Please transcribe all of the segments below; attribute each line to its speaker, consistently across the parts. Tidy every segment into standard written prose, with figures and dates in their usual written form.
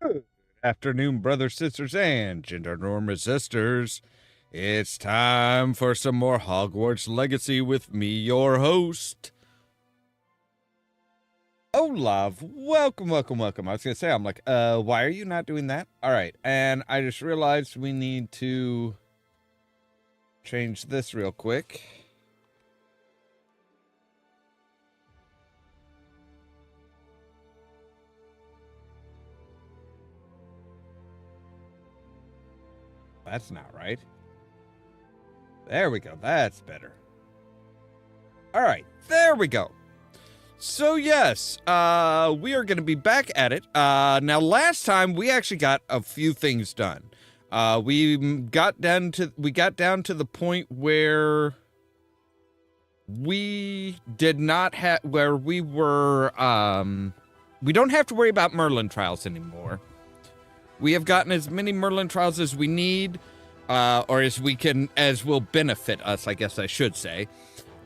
Speaker 1: Good afternoon, brothers, sisters, and gender norm resistors. It's time for some more Hogwarts Legacy with me, your host, Ollamh. Welcome. I was gonna say, I'm like, why are you not doing that? All right, and I just realized we need to change this real quick. That's not right. There we go. That's better. All right, there we go. So yes, we are going to be back at it. Now last time we actually got a few things done. We got down to the point where we did not have we don't have to worry about Merlin trials anymore. We have gotten as many Merlin trials as we need, or as will benefit us, I guess I should say.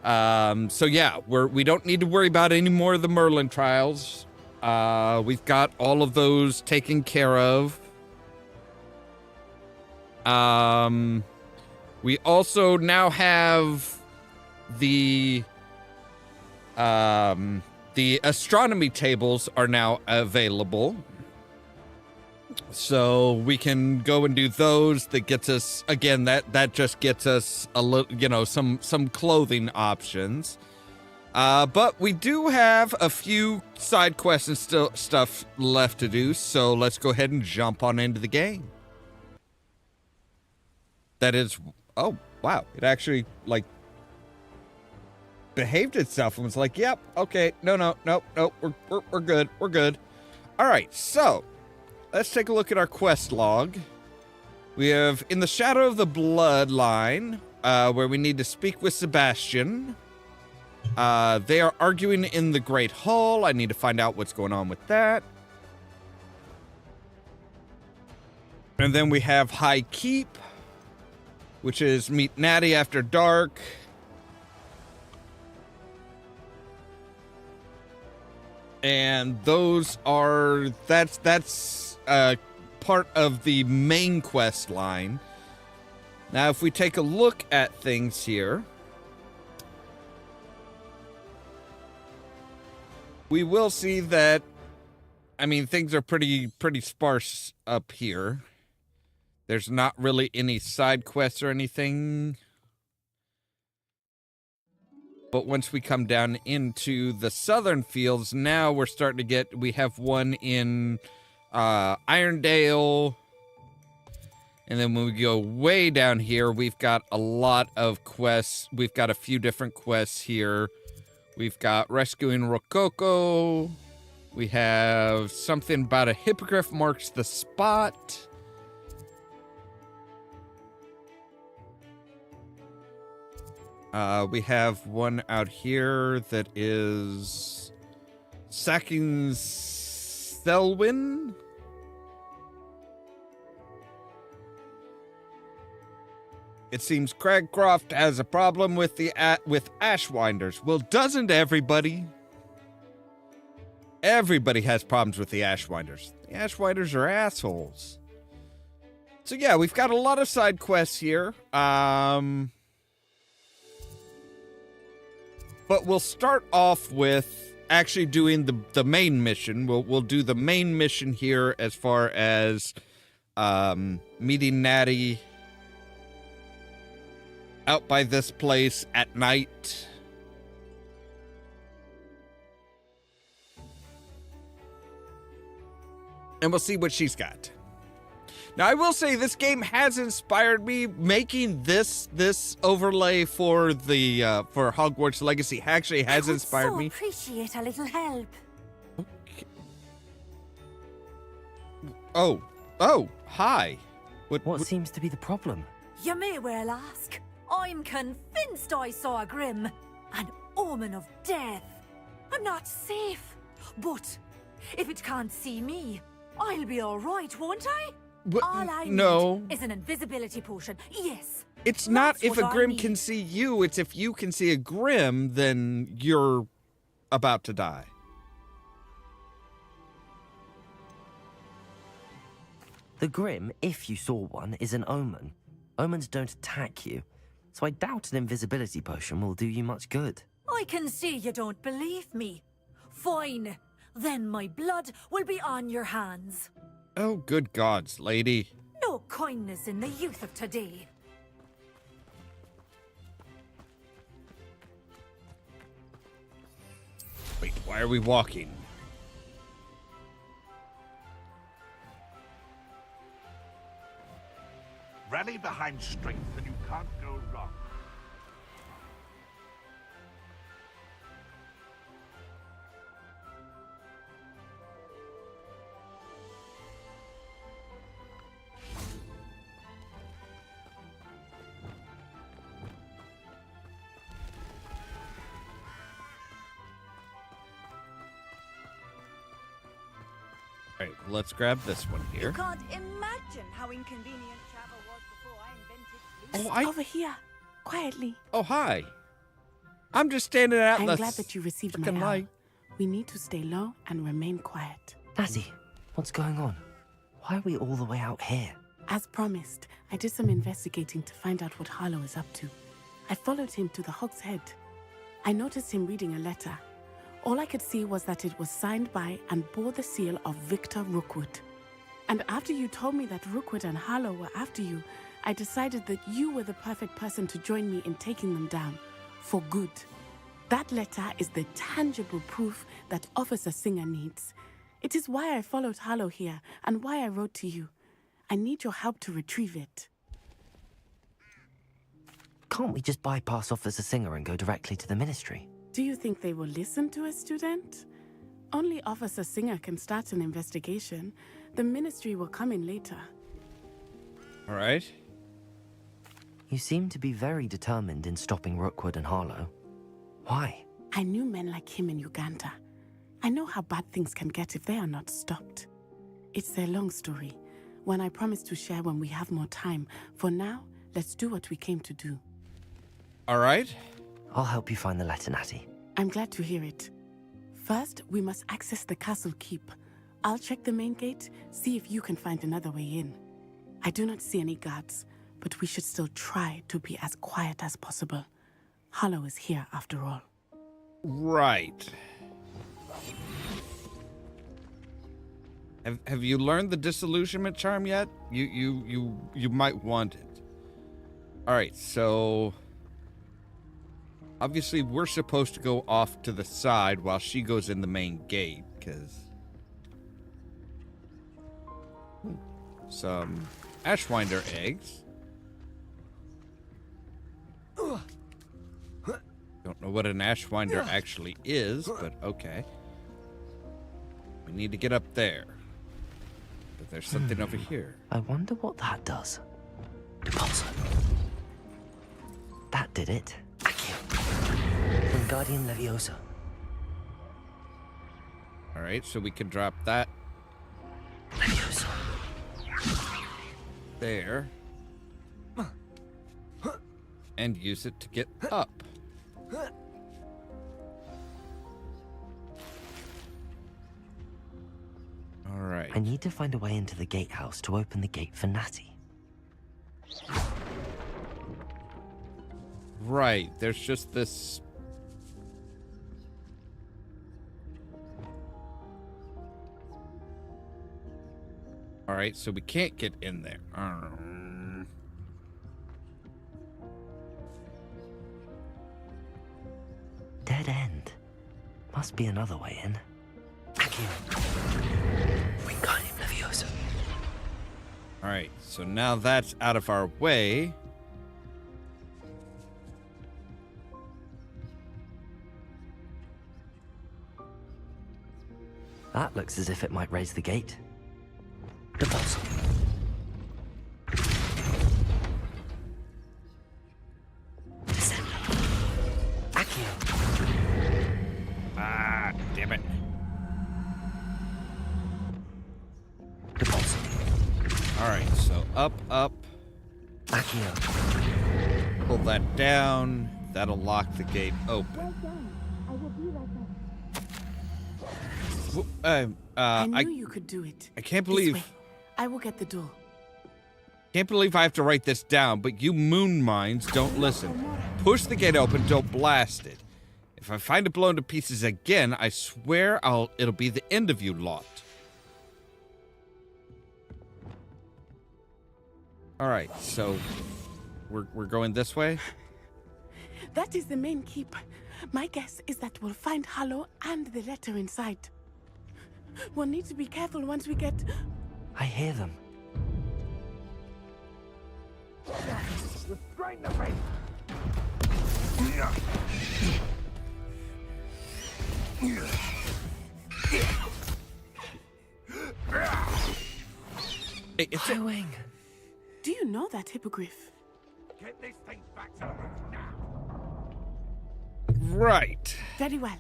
Speaker 1: So yeah, we don't need to worry about any more of the Merlin trials. We've got all of those taken care of. We also now have the astronomy tables are now available. So we can go and do those. That gets us, again, that just gets us a little, some clothing options. But we do have a few side quests and stuff left to do. So let's go ahead and jump on into the game. That is, oh wow, it actually behaved itself and was like, yep, okay, no, we're good. All right, so. Let's take a look at our quest log. We have In the Shadow of the Bloodline, where we need to speak with Sebastian. They are arguing in the Great Hall. I need to find out what's going on with that. And then we have High Keep, which is meet Natty after dark. And those are, that's part of the main quest line. Now, if we take a look at things here, we will see that, I mean, things are pretty sparse up here. There's not really any side quests or anything. But once we come down into the southern fields, now we're starting to we have one in Irondale. And then when we go way down here, we've got a lot of quests. We've got a few different quests here. We've got rescuing Rococo. We have something about a hippogriff marks the spot. We have one out here that is sacking Selwyn. It seems Cragcroft has a problem with with Ashwinders. Well, doesn't everybody? Everybody has problems with the Ashwinders. The Ashwinders are assholes. So yeah, we've got a lot of side quests here. But we'll start off with actually doing the main mission. We'll do the main mission here as far as meeting Natty out by this place at night. And we'll see what she's got. Now, I will say this game has inspired me. Making this overlay for the for Hogwarts Legacy actually has inspired me.
Speaker 2: Appreciate a little help.
Speaker 1: Okay. Oh, hi.
Speaker 3: What seems to be the problem?
Speaker 2: You may well ask. I'm convinced I saw a Grim, an omen of death. I'm not safe, but if it can't see me, I'll be all right, won't I? All I need is an invisibility potion. Yes.
Speaker 1: It's not if a Grim can see you, it's if you can see a Grim, then you're about to die.
Speaker 3: The Grim, if you saw one, is an omen. Omens don't attack you, so I doubt an invisibility potion will do you much good.
Speaker 2: I can see you don't believe me. Fine. Then my blood will be on your hands.
Speaker 1: Oh, good gods, lady.
Speaker 2: No kindness in the youth of today.
Speaker 1: Wait, why are we walking?
Speaker 4: Rally behind strength and you can't go wrong.
Speaker 1: All right, let's grab this one
Speaker 5: You
Speaker 1: here.
Speaker 5: can't imagine how inconvenient travel was before I invented
Speaker 1: Oh,
Speaker 6: Over here, quietly.
Speaker 1: Oh, hi. I'm just standing out in
Speaker 6: I'm
Speaker 1: the
Speaker 6: glad that you received my
Speaker 1: frickin'
Speaker 6: help.
Speaker 1: light.
Speaker 6: We need to stay low and remain quiet.
Speaker 3: Natty, what's going on? Why are we all the way out here?
Speaker 6: As promised, I did some investigating to find out what Harlow is up to. I followed him to the Hog's Head. I noticed him reading a letter. All I could see was that it was signed by and bore the seal of Victor Rookwood. And after you told me that Rookwood and Harlow were after you, I decided that you were the perfect person to join me in taking them down, for good. That letter is the tangible proof that Officer Singer needs. It is why I followed Harlow here and why I wrote to you. I need your help to retrieve it.
Speaker 3: Can't we just bypass Officer Singer and go directly to the Ministry?
Speaker 6: Do you think they will listen to a student? Only Officer Singer can start an investigation. The Ministry will come in later.
Speaker 1: All right.
Speaker 3: You seem to be very determined in stopping Rookwood and Harlow. Why?
Speaker 6: I knew men like him in Uganda. I know how bad things can get if they are not stopped. It's a long story, one I promise to share when we have more time. For now, let's do what we came to do.
Speaker 1: All right.
Speaker 3: I'll help you find the letter, Natty.
Speaker 6: I'm glad to hear it. First, we must access the castle keep. I'll check the main gate, see if you can find another way in. I do not see any guards, but we should still try to be as quiet as possible. Harlow is here after all.
Speaker 1: Right. Have you learned the disillusionment charm yet? You might want it. All right, so obviously we're supposed to go off to the side while she goes in the main gate, because some Ashwinder eggs. Don't know what an Ashwinder actually is, but okay. We need to get up there. But there's something over here.
Speaker 3: I wonder what that does. Deposit. That did it. Accio. Wingardium Leviosa.
Speaker 1: All right, so we can drop that
Speaker 3: Leviosa.
Speaker 1: there and use it to get up. All right.
Speaker 3: I need to find a way into the gatehouse to open the gate for Natty.
Speaker 1: Right, there's just this. All right, so we can't get in there.
Speaker 3: Dead end. Must be another way in. Accio. Wingardium Leviosa.
Speaker 1: All right, so now that's out of our way.
Speaker 3: That looks as if it might raise the gate. Deposit. Descend. Accio.
Speaker 1: Ah, damn it.
Speaker 3: Deposit.
Speaker 1: All right, so up, up.
Speaker 3: Accio.
Speaker 1: Pull that down. That'll lock the gate open.
Speaker 6: I knew
Speaker 1: I
Speaker 6: you could do it.
Speaker 1: can't
Speaker 6: This
Speaker 1: believe.
Speaker 6: way. I will get the door.
Speaker 1: Can't believe I have to write this down, but you moon minds don't listen. Push the gate open, don't blast it. If I find it blown to pieces again, I swear it'll be the end of you lot. Alright, so we're going this way?
Speaker 6: That is the main keep. My guess is that we'll find Hollow and the letter inside. We'll need to be careful once we get...
Speaker 3: I hear them.
Speaker 4: Restrain the face!
Speaker 1: Hey, it's
Speaker 3: My wing.
Speaker 6: Do you know that hippogriff?
Speaker 4: Get this thing back to the roof now!
Speaker 1: right.
Speaker 6: Very well.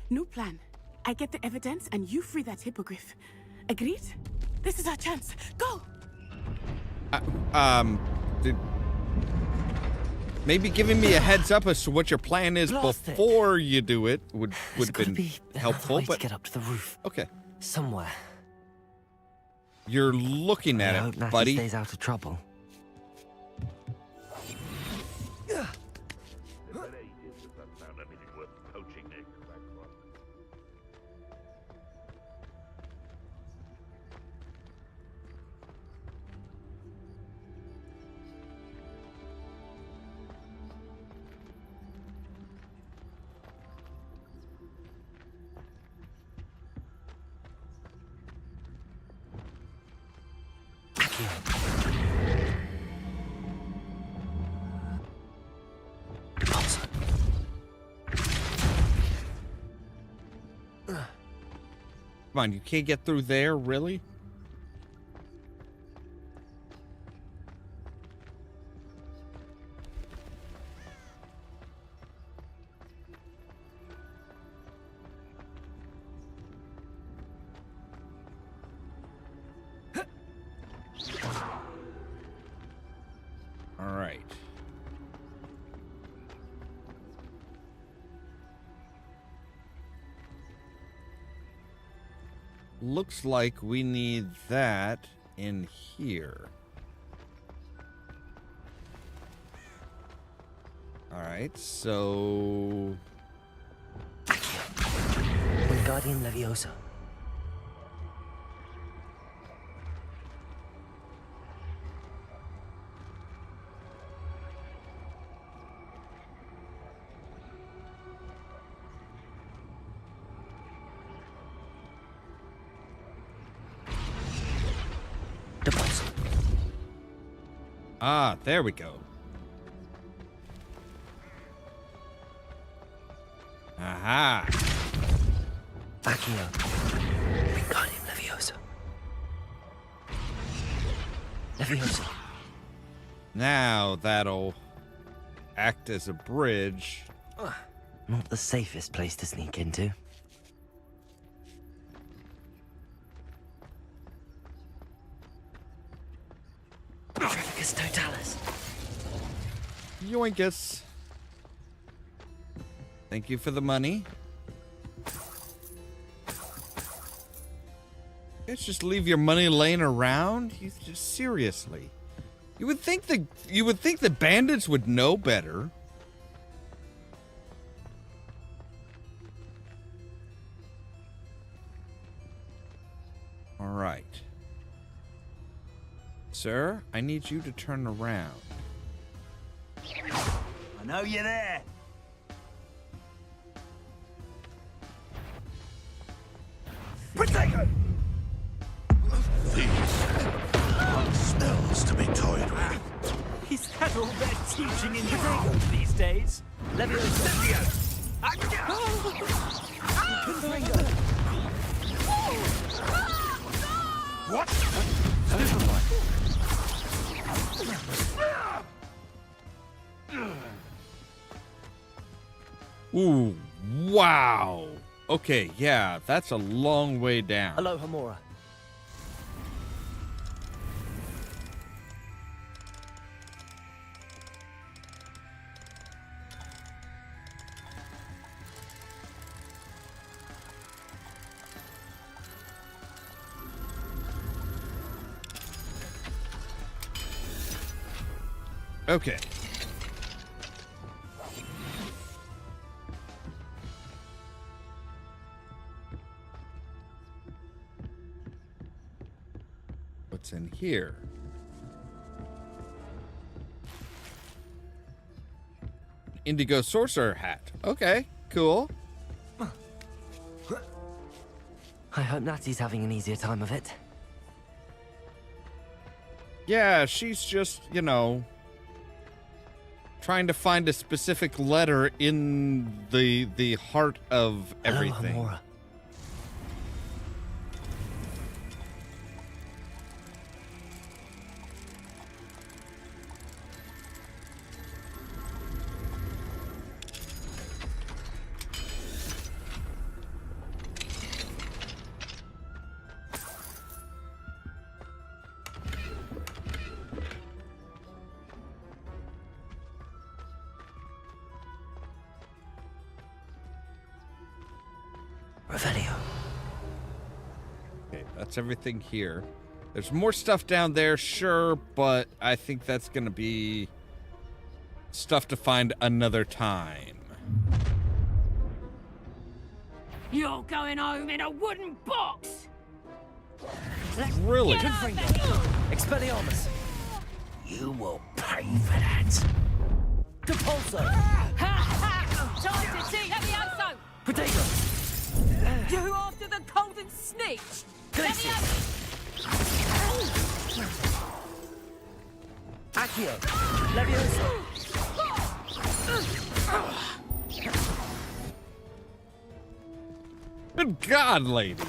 Speaker 6: New plan. I get the evidence and you free that hippogriff. Agreed? This is our chance. Go!
Speaker 1: Maybe giving me a heads up as to what your plan is
Speaker 3: Blast it.
Speaker 1: before you do it would
Speaker 3: There's
Speaker 1: have
Speaker 3: gotta
Speaker 1: been
Speaker 3: be another
Speaker 1: helpful,
Speaker 3: way
Speaker 1: but
Speaker 3: to get up to the roof.
Speaker 1: okay.
Speaker 3: Somewhere.
Speaker 1: You're looking
Speaker 3: I
Speaker 1: at
Speaker 3: hope
Speaker 1: it,
Speaker 3: Natty
Speaker 1: buddy.
Speaker 3: stays out of trouble.
Speaker 4: It's been ages since I've found anything worth poaching eggs back from.
Speaker 1: Come on, you can't get through there, really? All right. Looks like we need that in here. All right, so
Speaker 3: Wingardium Leviosa. Deposit.
Speaker 1: ah, there we go. Aha.
Speaker 3: Accio. Wingardium Leviosa. Leviosa.
Speaker 1: Now that'll act as a bridge.
Speaker 3: Not the safest place to sneak into. Trifficus Totalis.
Speaker 1: Yoinkus. Thank you for the money. Let's just leave your money laying around. You just seriously. You would think the bandits would know better. All right. Sir, I need you to turn around.
Speaker 4: I know you're there! Protego!
Speaker 7: Spells to be toyed with.
Speaker 8: Is that all they're teaching in Protego these days?
Speaker 4: What?
Speaker 1: Ooh, wow. Okay, yeah, that's a long way down.
Speaker 3: Aloha Mora.
Speaker 1: Okay. What's in here? Indigo sorcerer hat. Okay, cool.
Speaker 3: I hope Natty's having an easier time of it.
Speaker 1: Yeah, she's just, you know, trying to find a specific letter in the heart of everything.
Speaker 3: Hello, Amora. Revelio.
Speaker 1: Okay, that's everything here. There's more stuff down there, sure, but I think that's gonna be stuff to find another time.
Speaker 5: You're going home in a wooden box!
Speaker 1: Really?
Speaker 3: Expelliarmus.
Speaker 8: You will pay for that.
Speaker 3: Compulso.
Speaker 5: Time to see Levioso!
Speaker 3: Potato.
Speaker 5: You after the golden snitch!
Speaker 3: Accio. Levioso.
Speaker 1: Good God, lady.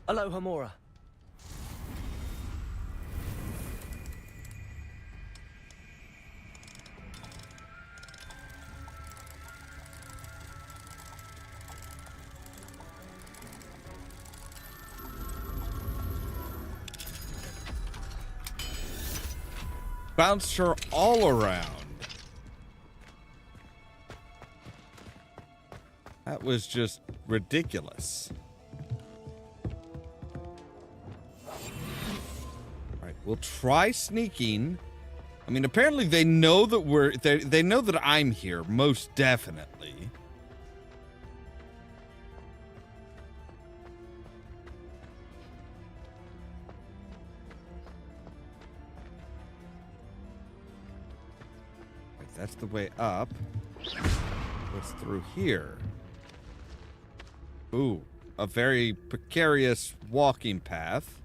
Speaker 3: Aloha Mora.
Speaker 1: Bounced her all around. That was just ridiculous. Alright, we'll try sneaking. I mean, apparently they know that they know that I'm here, most definitely. Right, that's the way up. What's through here? Ooh, a very precarious walking path.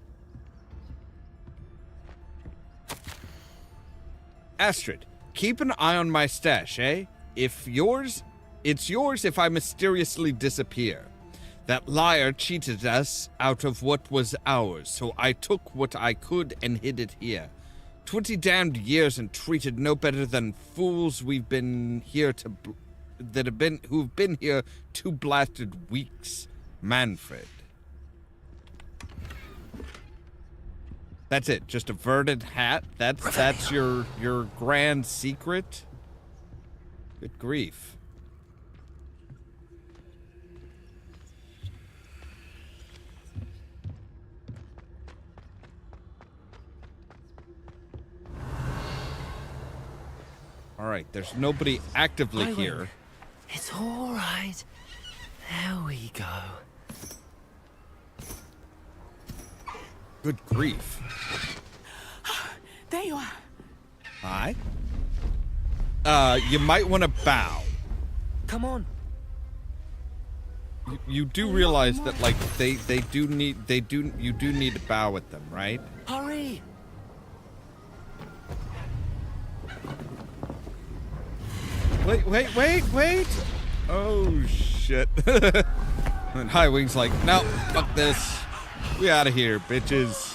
Speaker 1: Astrid, keep an eye on my stash, eh? It's yours if I mysteriously disappear. That liar cheated us out of what was ours, so I took what I could and hid it here. 20 damned years and treated no better than fools who've been here 2 blasted weeks. Manfred. That's it. Just a verted hat. That's your grand secret. Good grief. All right, there's nobody actively here.
Speaker 3: It's all right. There we go.
Speaker 1: Good grief.
Speaker 6: There you are.
Speaker 1: Hi. You might want to bow.
Speaker 3: Come on.
Speaker 1: You do realize that, like, you do need to bow at them, right?
Speaker 3: Hurry.
Speaker 1: Wait! Oh shit! And High Wing's like, no, fuck this. We out of here, bitches.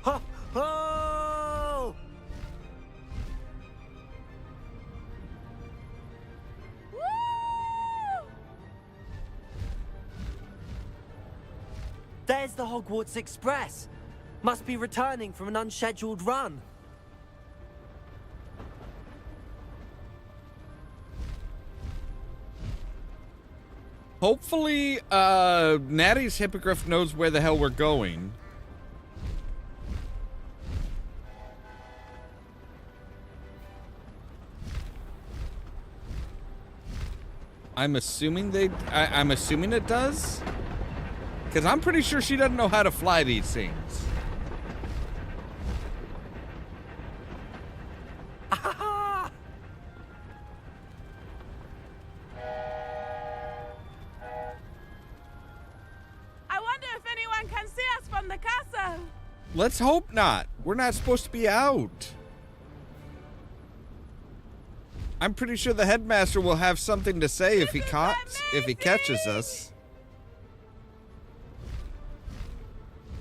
Speaker 3: Ha! Oh! There's the Hogwarts Express. Must be returning from an unscheduled run.
Speaker 1: Hopefully, Natty's hippogriff knows where the hell we're going. I'm assuming I'm assuming it does? Because I'm pretty sure she doesn't know how to fly these things. Let's hope not. We're not supposed to be out. I'm pretty sure the headmaster will have something to say if he catches us.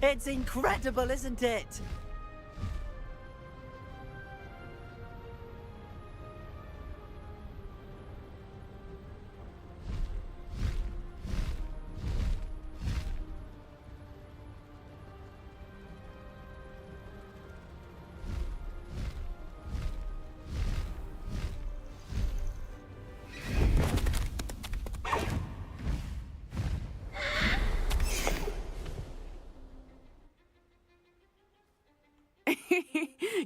Speaker 3: It's incredible, isn't it?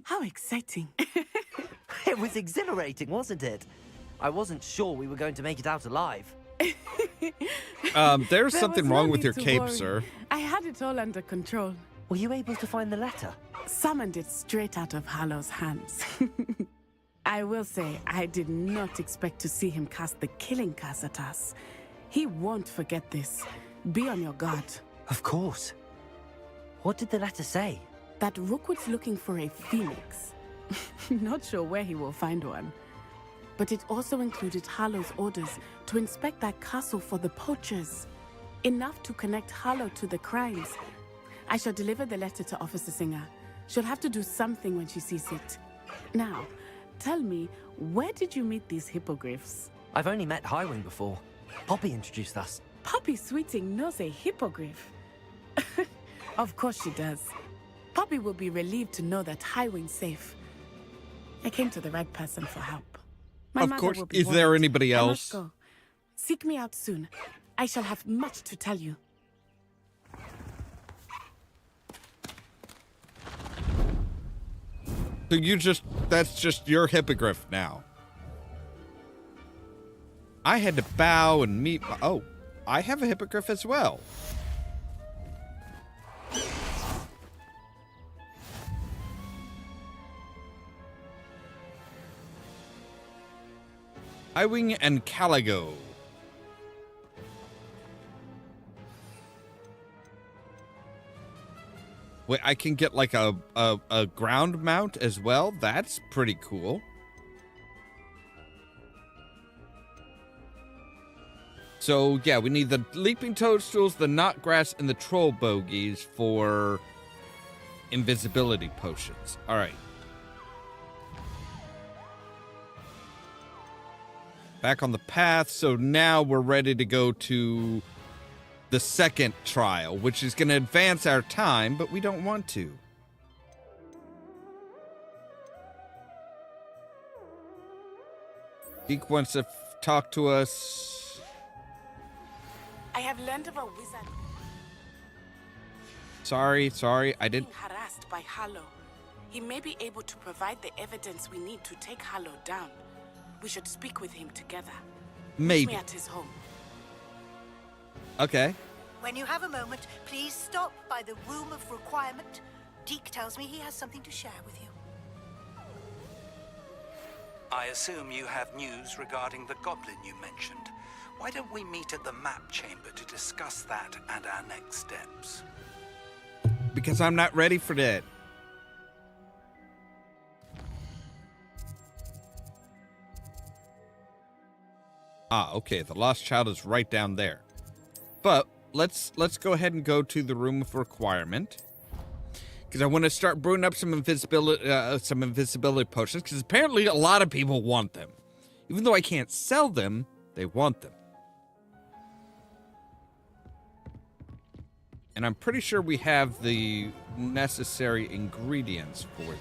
Speaker 6: How exciting.
Speaker 3: It was exhilarating, wasn't it? I wasn't sure we were going to make it out alive.
Speaker 1: There's
Speaker 6: There
Speaker 1: something
Speaker 6: was
Speaker 1: wrong
Speaker 6: no
Speaker 1: with your
Speaker 6: need to
Speaker 1: cape,
Speaker 6: worry.
Speaker 1: sir.
Speaker 6: I had it all under control.
Speaker 3: Were you able to find the letter?
Speaker 6: Summoned it straight out of Hallow's hands. I will say, I did not expect to see him cast the killing curse at us. He won't forget this. Be on your guard.
Speaker 3: Of course. What did the letter say?
Speaker 6: That Rookwood's looking for a phoenix. Not sure where he will find one. But it also included Hallow's orders to inspect that castle for the poachers. Enough to connect Hallow to the crimes. I shall deliver the letter to Officer Singer. She'll have to do something when she sees it. Now, tell me, where did you meet these hippogriffs?
Speaker 3: I've only met Highwing before. Poppy introduced us.
Speaker 6: Poppy Sweeting knows a hippogriff. Of course she does. Poppy will be relieved to know that Highwing's safe. I came to the right person for help. My
Speaker 1: Of
Speaker 6: mother
Speaker 1: course.
Speaker 6: will be
Speaker 1: Is there
Speaker 6: worried.
Speaker 1: anybody
Speaker 6: I
Speaker 1: else?
Speaker 6: must go. Seek me out soon. I shall have much to tell you.
Speaker 1: So that's just your hippogriff now. I had to bow and meet oh, I have a hippogriff as well. Highwing and Caligo. Wait, I can get like a ground mount as well? That's pretty cool. So, yeah, we need the leaping toadstools, the knot grass, and the troll bogies for invisibility potions. All right. Back on the path, so now we're ready to go to the second trial, which is going to advance our time, but we don't want to. Deke wants to talk to us.
Speaker 6: I have learned of a wizard
Speaker 1: Sorry, I didn't.
Speaker 6: being harassed by Hallow. He may be able to provide the evidence we need to take Hallow down. We should speak with him together. Meet
Speaker 1: Maybe.
Speaker 6: me at his home.
Speaker 1: Okay.
Speaker 5: When you have a moment, please stop by the Room of Requirement. Deke tells me he has something to share with you.
Speaker 7: I assume you have news regarding the goblin you mentioned. Why don't we meet at the map chamber to discuss that and our next steps?
Speaker 1: Because I'm not ready for that. Ah, okay. The lost child is right down there. But let's go ahead and go to the Room of Requirement. Because I want to start brewing up some invisibility potions. Because apparently a lot of people want them. Even though I can't sell them, they want them. And I'm pretty sure we have the necessary ingredients for them.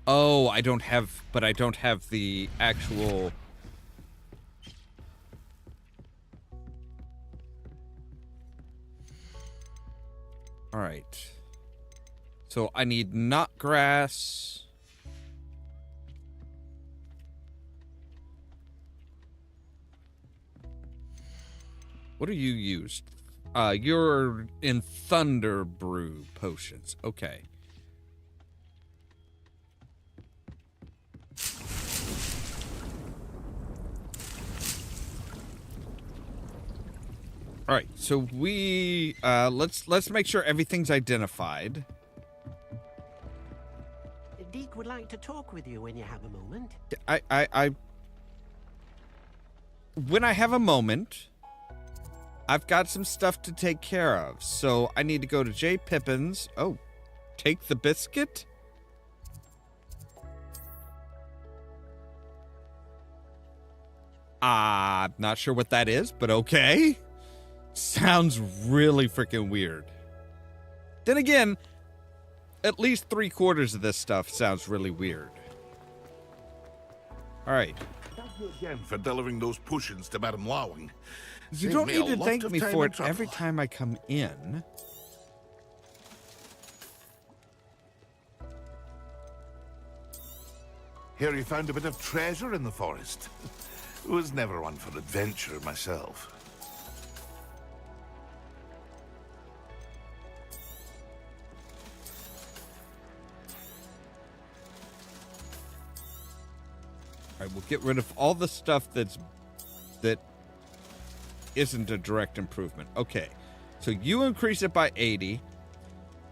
Speaker 1: Oh, I don't have the actual... Alright. So I need knot grass. What are you used? You're in Thunder Brew potions. Okay. All right, so we let's make sure everything's identified.
Speaker 9: Deke would like to talk with you when you have a moment.
Speaker 1: When I have a moment, I've got some stuff to take care of. So I need to go to J. Pippin's. Oh, take the biscuit? I'm not sure what that is, but okay. Sounds really freaking weird. Then again, at least 3/4 of this stuff sounds really weird. All right.
Speaker 4: Thank you again for delivering those potions to Madame Lowing.
Speaker 1: You
Speaker 4: Saved
Speaker 1: don't
Speaker 4: me a
Speaker 1: need to
Speaker 4: lot
Speaker 1: thank
Speaker 4: of
Speaker 1: me
Speaker 4: time
Speaker 1: for
Speaker 4: and
Speaker 1: it every
Speaker 4: trouble.
Speaker 1: time I come in.
Speaker 4: Here you found a bit of treasure in the forest. Was never one for adventure myself.
Speaker 1: All right, we'll get rid of all the stuff that isn't a direct improvement. Okay, so you increase it by 80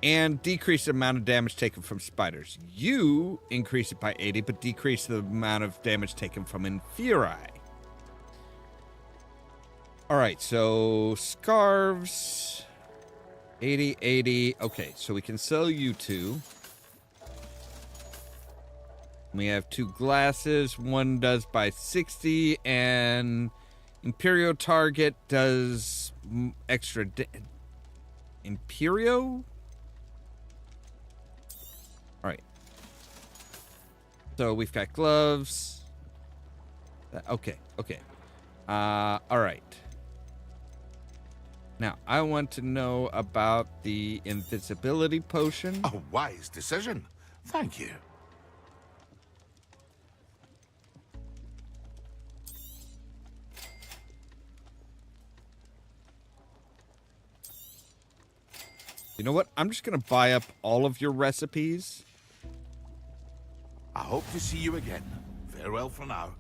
Speaker 1: and decrease the amount of damage taken from spiders. You increase it by 80 but decrease the amount of damage taken from Inferi. All right, so scarves, 80, 80. Okay, so we can sell you two. We have 2 glasses. One does by 60, and Imperio target does extra. Imperio? All right. So we've got gloves. Okay, okay. All right. Now, I want to know about the invisibility potion.
Speaker 4: A wise decision. Thank you.
Speaker 1: You know what? I'm just going to buy up all of your recipes.
Speaker 4: I hope to see you again. Farewell for now.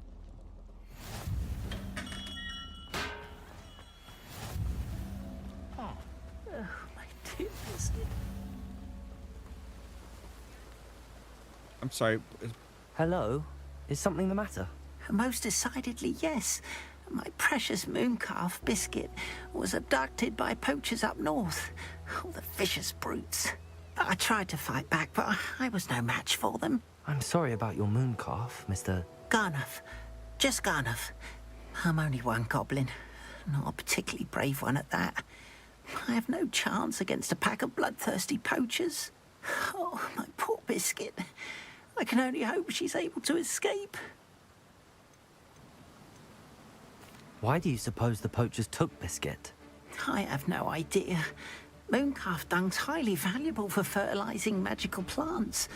Speaker 1: I'm sorry.
Speaker 3: Hello? Is something the matter?
Speaker 5: Most decidedly, yes. My precious mooncalf Biscuit was abducted by poachers up north. Oh, the vicious brutes. I tried to fight back, but I was no match for them.
Speaker 3: I'm sorry about your mooncalf, Mr.
Speaker 5: Garnuff. Just Garnuff. I'm only one goblin. Not a particularly brave one at that. I have no chance against a pack of bloodthirsty poachers. Oh, my poor Biscuit. I can only hope she's able to escape.
Speaker 3: Why do you suppose the poachers took Biscuit?
Speaker 5: I have no idea. Mooncalf dung's highly valuable for fertilizing magical plants.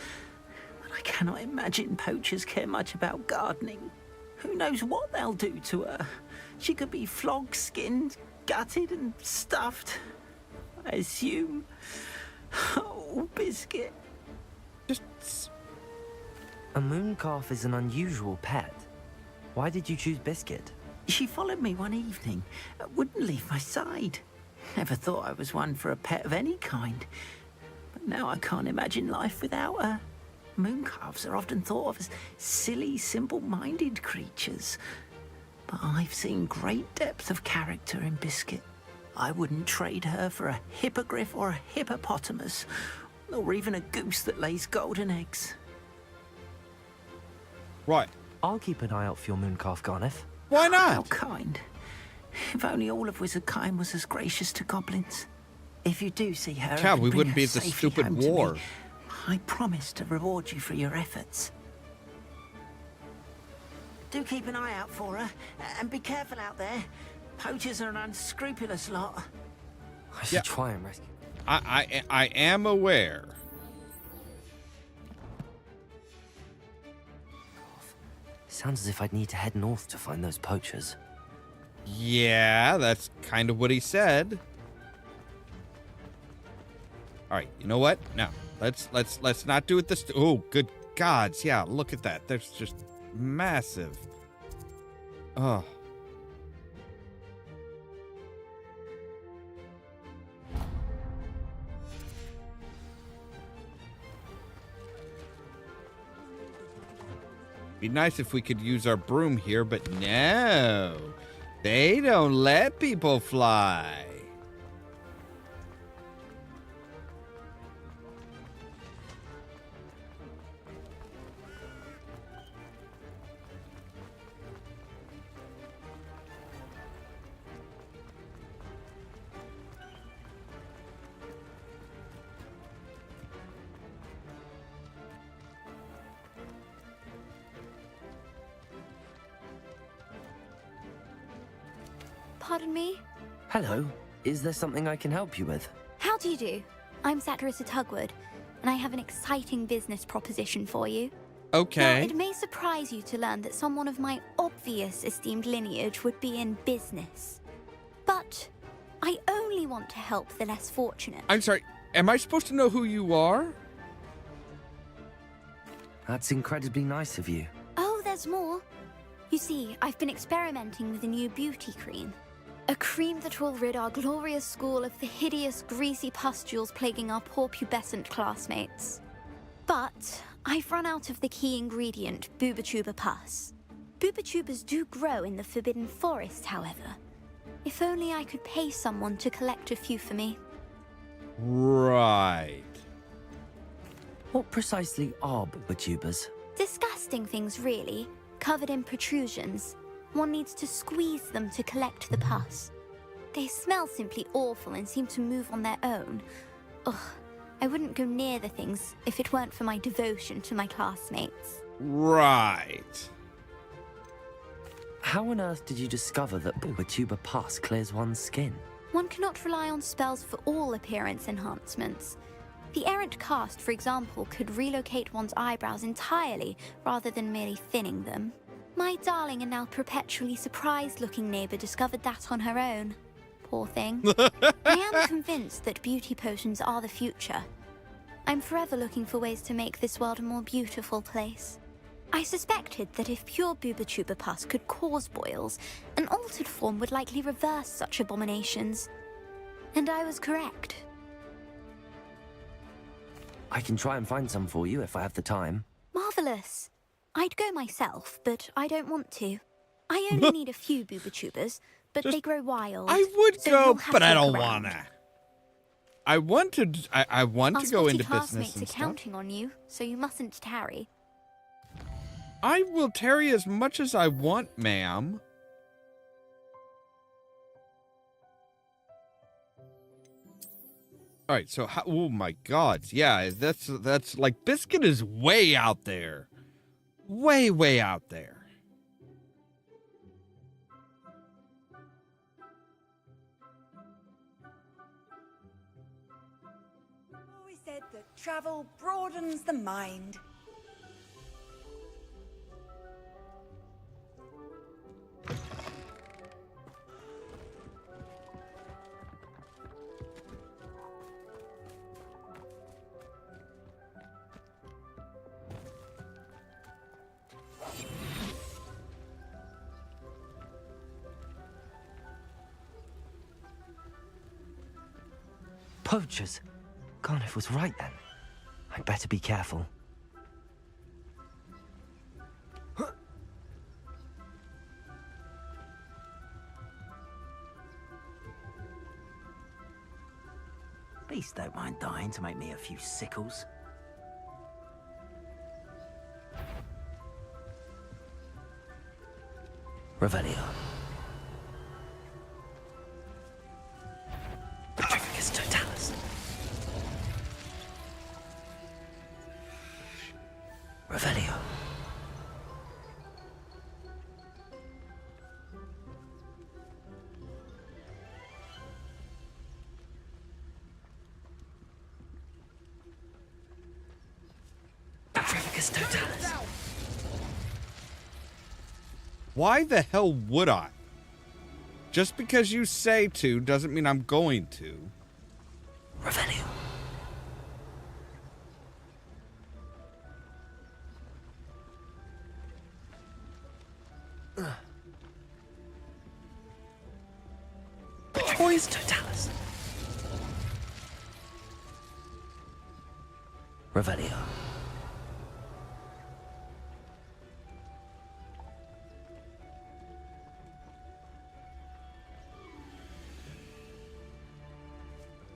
Speaker 5: But I cannot imagine poachers care much about gardening. Who knows what they'll do to her? She could be flogged, skinned, gutted and stuffed. I assume. Oh, Biscuit.
Speaker 1: Just...
Speaker 3: A mooncalf is an unusual pet. Why did you choose Biscuit?
Speaker 5: She followed me one evening, wouldn't leave my side. Never thought I was one for a pet of any kind. But now I can't imagine life without her. Mooncalves are often thought of as silly, simple-minded creatures. But I've seen great depth of character in Biscuit. I wouldn't trade her for a hippogriff or a hippopotamus, or even a goose that lays golden eggs.
Speaker 1: Right.
Speaker 3: I'll keep an eye out for your mooncalf, Garniff.
Speaker 1: Why
Speaker 5: How
Speaker 1: not?
Speaker 5: kind. If only all of Wizardkind was as gracious to goblins. If you do see her,
Speaker 1: Yeah,
Speaker 5: and
Speaker 1: we
Speaker 5: bring
Speaker 1: wouldn't
Speaker 5: her
Speaker 1: be at the
Speaker 5: safely
Speaker 1: stupid
Speaker 5: home to me,
Speaker 1: war.
Speaker 5: I promise to reward you for your efforts. Do keep an eye out for her, and be careful out there. Poachers are an unscrupulous lot.
Speaker 3: I should
Speaker 1: Yeah.
Speaker 3: try and rescue.
Speaker 1: I am aware.
Speaker 3: Sounds as if I'd need to head north to find those poachers.
Speaker 1: Yeah, that's kind of what he said. All right, you know what? No, let's not do it this. Oh, good gods! Yeah, look at that. There's just massive. Oh. Be nice if we could use our broom here, but no. They don't let people fly.
Speaker 10: Pardon me?
Speaker 3: Hello. Is there something I can help you with?
Speaker 10: How do you do? I'm Satirissa Tugwood, and I have an exciting business proposition for you.
Speaker 1: Okay.
Speaker 10: Now, it may surprise you to learn that someone of my obvious esteemed lineage would be in business. But I only want to help the less fortunate.
Speaker 1: I'm sorry. Am I supposed to know who you are?
Speaker 3: That's incredibly nice of you.
Speaker 10: Oh, there's more. You see, I've been experimenting with a new beauty cream. A cream that will rid our glorious school of the hideous, greasy pustules plaguing our poor pubescent classmates. But I've run out of the key ingredient, Booba-Tuba pus. Booba-Tubas do grow in the Forbidden Forest, however. If only I could pay someone to collect a few for me.
Speaker 1: Right.
Speaker 3: What precisely are booba-tubas?
Speaker 10: Disgusting things, really, covered in protrusions. One needs to squeeze them to collect the pus. They smell simply awful and seem to move on their own. Ugh, I wouldn't go near the things if it weren't for my devotion to my classmates.
Speaker 1: Right.
Speaker 3: How on earth did you discover that booba-tuba pus clears one's skin?
Speaker 10: One cannot rely on spells for all appearance enhancements. The errant cast, for example, could relocate one's eyebrows entirely rather than merely thinning them. My darling and now perpetually surprised-looking neighbour discovered that on her own. Poor thing. I am convinced that beauty potions are the future. I'm forever looking for ways to make this world a more beautiful place. I suspected that if pure Booba-Tuba pus could cause boils, an altered form would likely reverse such abominations. And I was correct.
Speaker 3: I can try and find some for you if I have the time.
Speaker 10: Marvellous. I'd go myself, but I don't want to. I only need a few Booba-Tubas, but they grow wild.
Speaker 1: I would
Speaker 10: so
Speaker 1: go,
Speaker 10: you'll have
Speaker 1: but
Speaker 10: to
Speaker 1: I
Speaker 10: look
Speaker 1: don't
Speaker 10: around.
Speaker 1: wanna. I want to
Speaker 10: Our
Speaker 1: go
Speaker 10: spotty
Speaker 1: into
Speaker 10: classmates
Speaker 1: business
Speaker 10: are
Speaker 1: and stuff.
Speaker 10: counting on you, so you mustn't tarry.
Speaker 1: I will tarry as much as I want, ma'am. All right, so oh my God, yeah, that's like Biscuit is way out there, way out there.
Speaker 11: Always said that travel broadens the mind.
Speaker 3: Poachers? Garniff was right then. I'd better be careful.
Speaker 5: Beasts don't mind dying to make me a few sickles.
Speaker 3: Revelio. Petrificus Totalis. Revelio. Petrificus Totalis.
Speaker 1: Why the hell would I? Just because you say to doesn't mean I'm going to.
Speaker 3: Revelio. Petrificus Totalis. Revelio.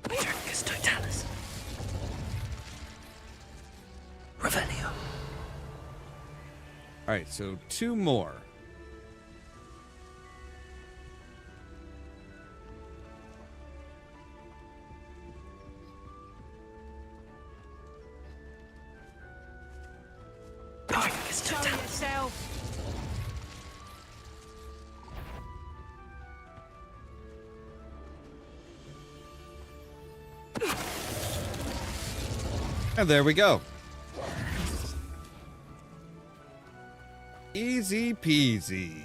Speaker 3: Petrificus Totalis. Revelio.
Speaker 1: Alright, so 2 more.
Speaker 3: Petrificus Totalis.
Speaker 11: yourself.
Speaker 1: And there we go. Easy peasy.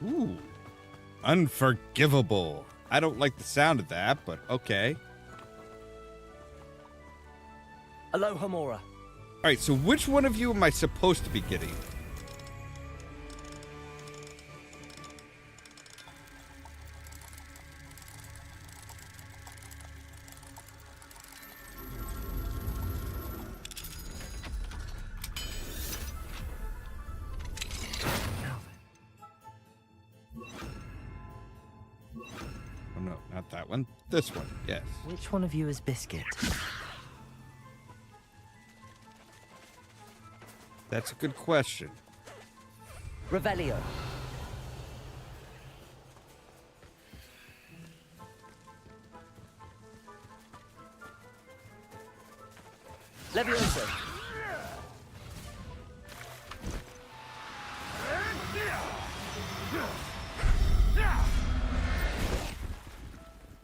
Speaker 1: Ooh. Unforgivable. I don't like the sound of that, but okay.
Speaker 3: Aloha Mora.
Speaker 1: Alright, so which one of you am I supposed to be getting? Oh no, not that one. This one, yes.
Speaker 3: Which one of you is Biscuit?
Speaker 1: That's a good question.
Speaker 3: Revelio. Levioso.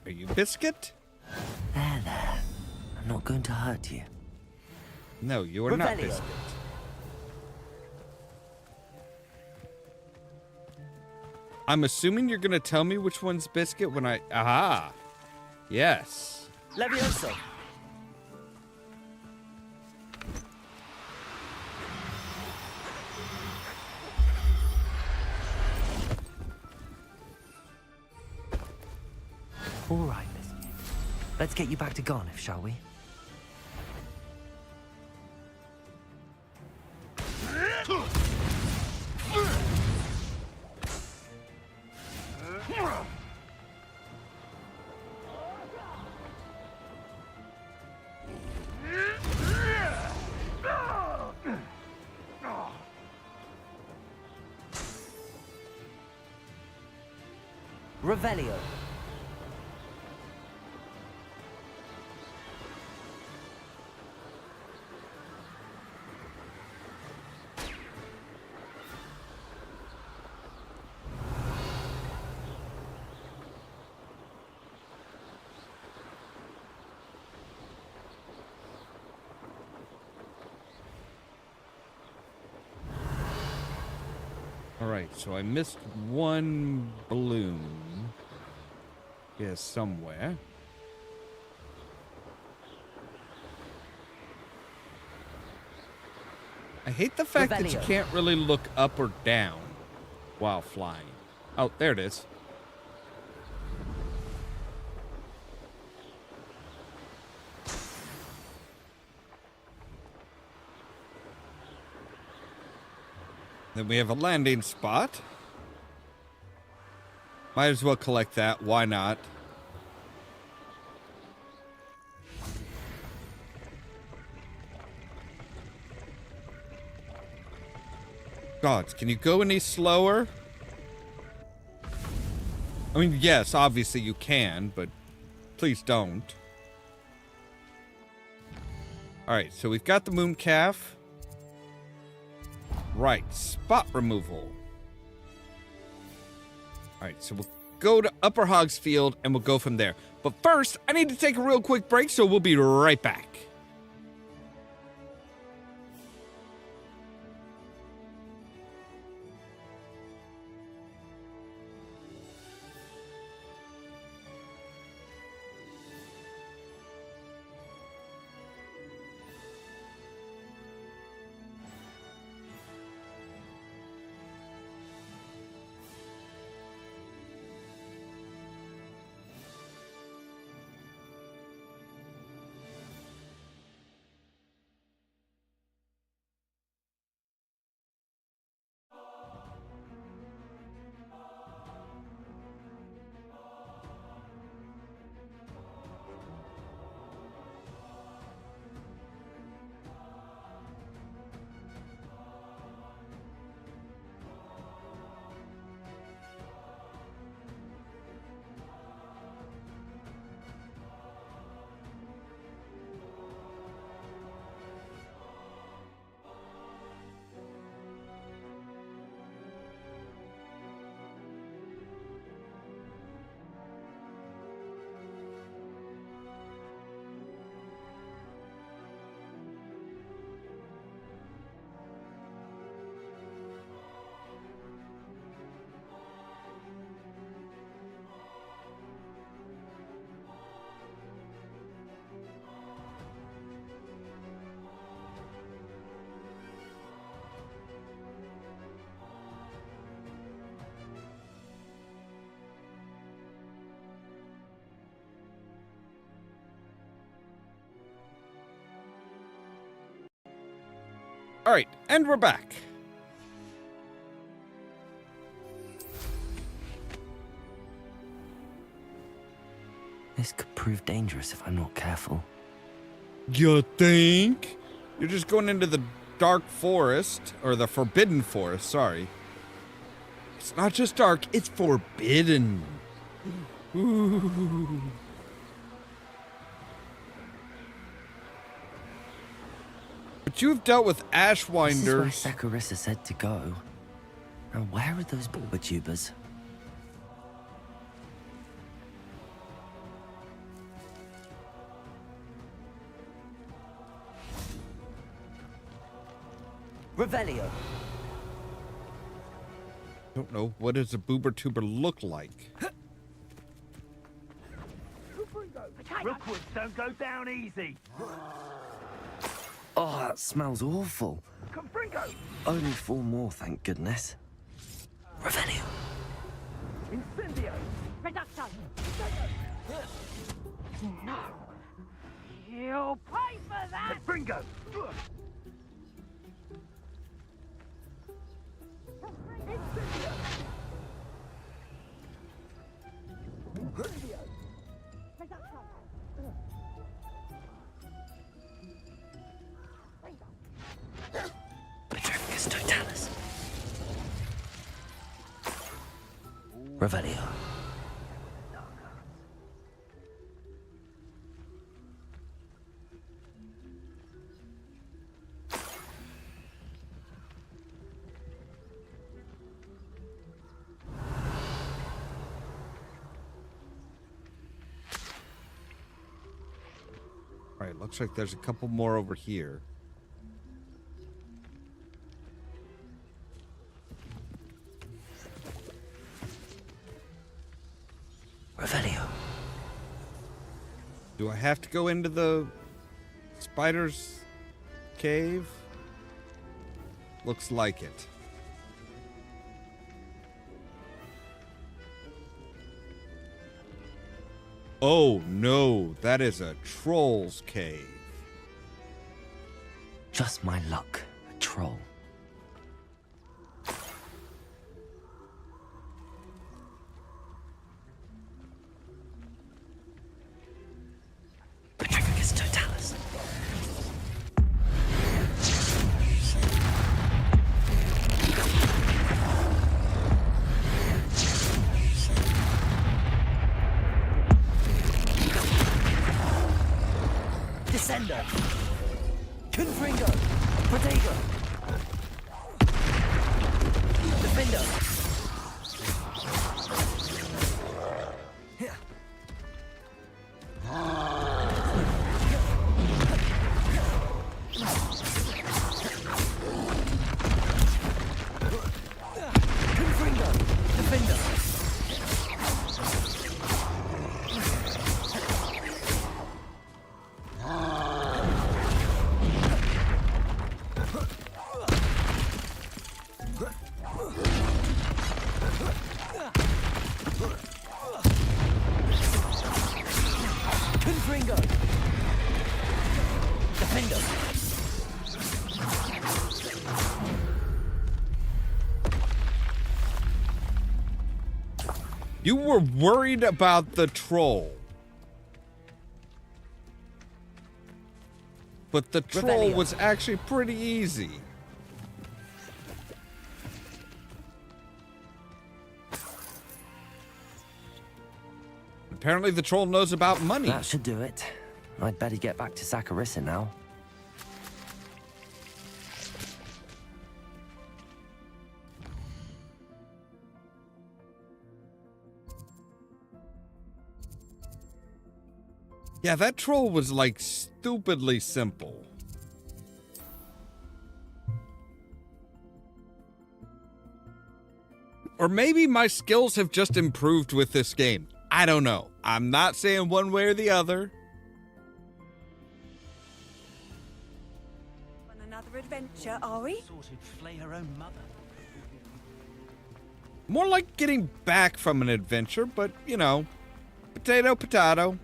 Speaker 1: Are you Biscuit?
Speaker 3: There. I'm not going to hurt you.
Speaker 1: No, you are not
Speaker 3: Revelio.
Speaker 1: Biscuit. I'm assuming you're going to tell me which one's Biscuit when I... Aha! Yes.
Speaker 3: Levioso. All right, Biscuit. Let's get you back to Garniff, shall we? Revelio.
Speaker 1: Alright, so I missed one balloon. Yes, somewhere. I hate the fact that you
Speaker 3: Revelio.
Speaker 1: can't really look up or down while flying. Oh, there it is. Then we have a landing spot. Might as well collect that. Why not? gods, can you go any slower? I mean, yes, obviously you can, but please don't. Alright, so we've got the moon calf. Right, spot removal. Alright, so we'll go to Upper Hogsfield and we'll go from there. But first, I need to take a real quick break, so we'll be right back. Alright, and we're back.
Speaker 3: This could prove dangerous if I'm not careful.
Speaker 1: You think? You're just going into the dark forest, or the forbidden forest, sorry. It's not just dark, it's forbidden. Ooh. But you've dealt with Ashwinders.
Speaker 3: This is where Saccharissa said to go. Now where are those bulbatubers?
Speaker 12: Revelio.
Speaker 1: Don't know. What does a boober-tuber look like?
Speaker 8: Rookwoods don't go down easy.
Speaker 3: Oh, that smells awful.
Speaker 8: Confringo.
Speaker 3: Only 4 more, thank goodness. Revelio.
Speaker 8: Incendio.
Speaker 11: Reduction. No. You'll pay for that.
Speaker 8: Confringo.
Speaker 3: Petrificus totalis. Revelio.
Speaker 1: Alright, looks like there's a couple more over here.
Speaker 3: Revelio.
Speaker 1: Do I have to go into the spider's cave? Looks like it. Oh no, that is a troll's cave.
Speaker 3: Just my luck, a troll. Petrificus totalis. Ascendo. Confringo. Protego. Defendo. Confringo. Defendo. Confringo. Defendo.
Speaker 1: You were worried about the troll. But the troll was actually pretty easy. Apparently the troll knows about money.
Speaker 3: That should do it. I'd better get back to Saccharissa now.
Speaker 1: Yeah, that troll was like stupidly simple. Or maybe my skills have just improved with this game. I don't know. I'm not saying one way or the other.
Speaker 11: On another adventure, are we?
Speaker 8: Sort who'd flay her own mother.
Speaker 1: More like getting back from an adventure, but, you know, potato, potato.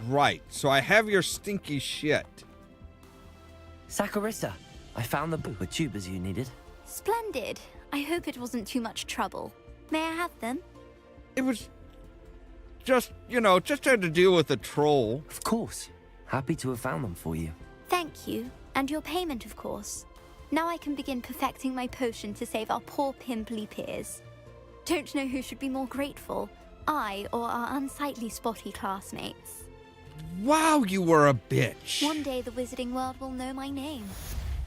Speaker 1: Right, so I have your stinky shit.
Speaker 3: Saccharissa, I found the book with tubers you needed.
Speaker 10: Splendid. I hope it wasn't too much trouble. May I have them?
Speaker 1: It was just, you know, just had to deal with a troll.
Speaker 3: Of course. Happy to have found them for you.
Speaker 10: Thank you. And your payment, of course. Now I can begin perfecting my potion to save our poor pimply peers. Don't know who should be more grateful, I or our unsightly spotty classmates.
Speaker 1: Wow, you were a bitch.
Speaker 10: One day the wizarding world will know my name,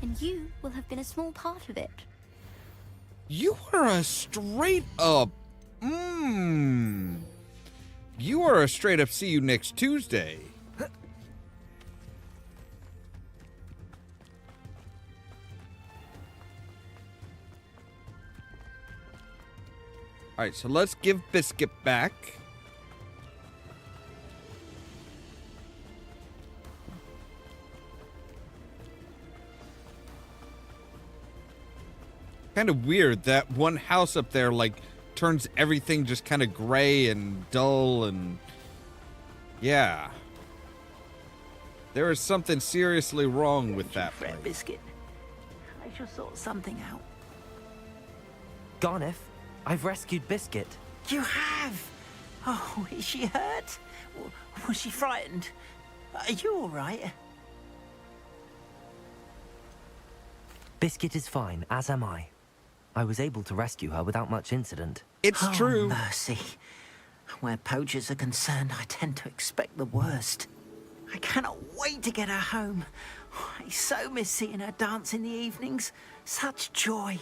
Speaker 10: and you will have been a small part of it.
Speaker 1: You are a straight up... You are a straight up see you next Tuesday. Alright, so let's give Biscuit back. Kind of weird that one house up there, like, turns everything just kind of gray and dull and... Yeah. There is something seriously wrong with that place.
Speaker 5: Biscuit. I just thought something out.
Speaker 3: Garneth, I've rescued Biscuit.
Speaker 5: You have? Oh, is she hurt? Was she frightened? Are you all right?
Speaker 3: Biscuit is fine, as am I. I was able to rescue her without much incident.
Speaker 1: It's true.
Speaker 5: Mercy. Where poachers are concerned, I tend to expect the worst. I cannot wait to get her home. I so miss seeing her dance in the evenings. Such joy.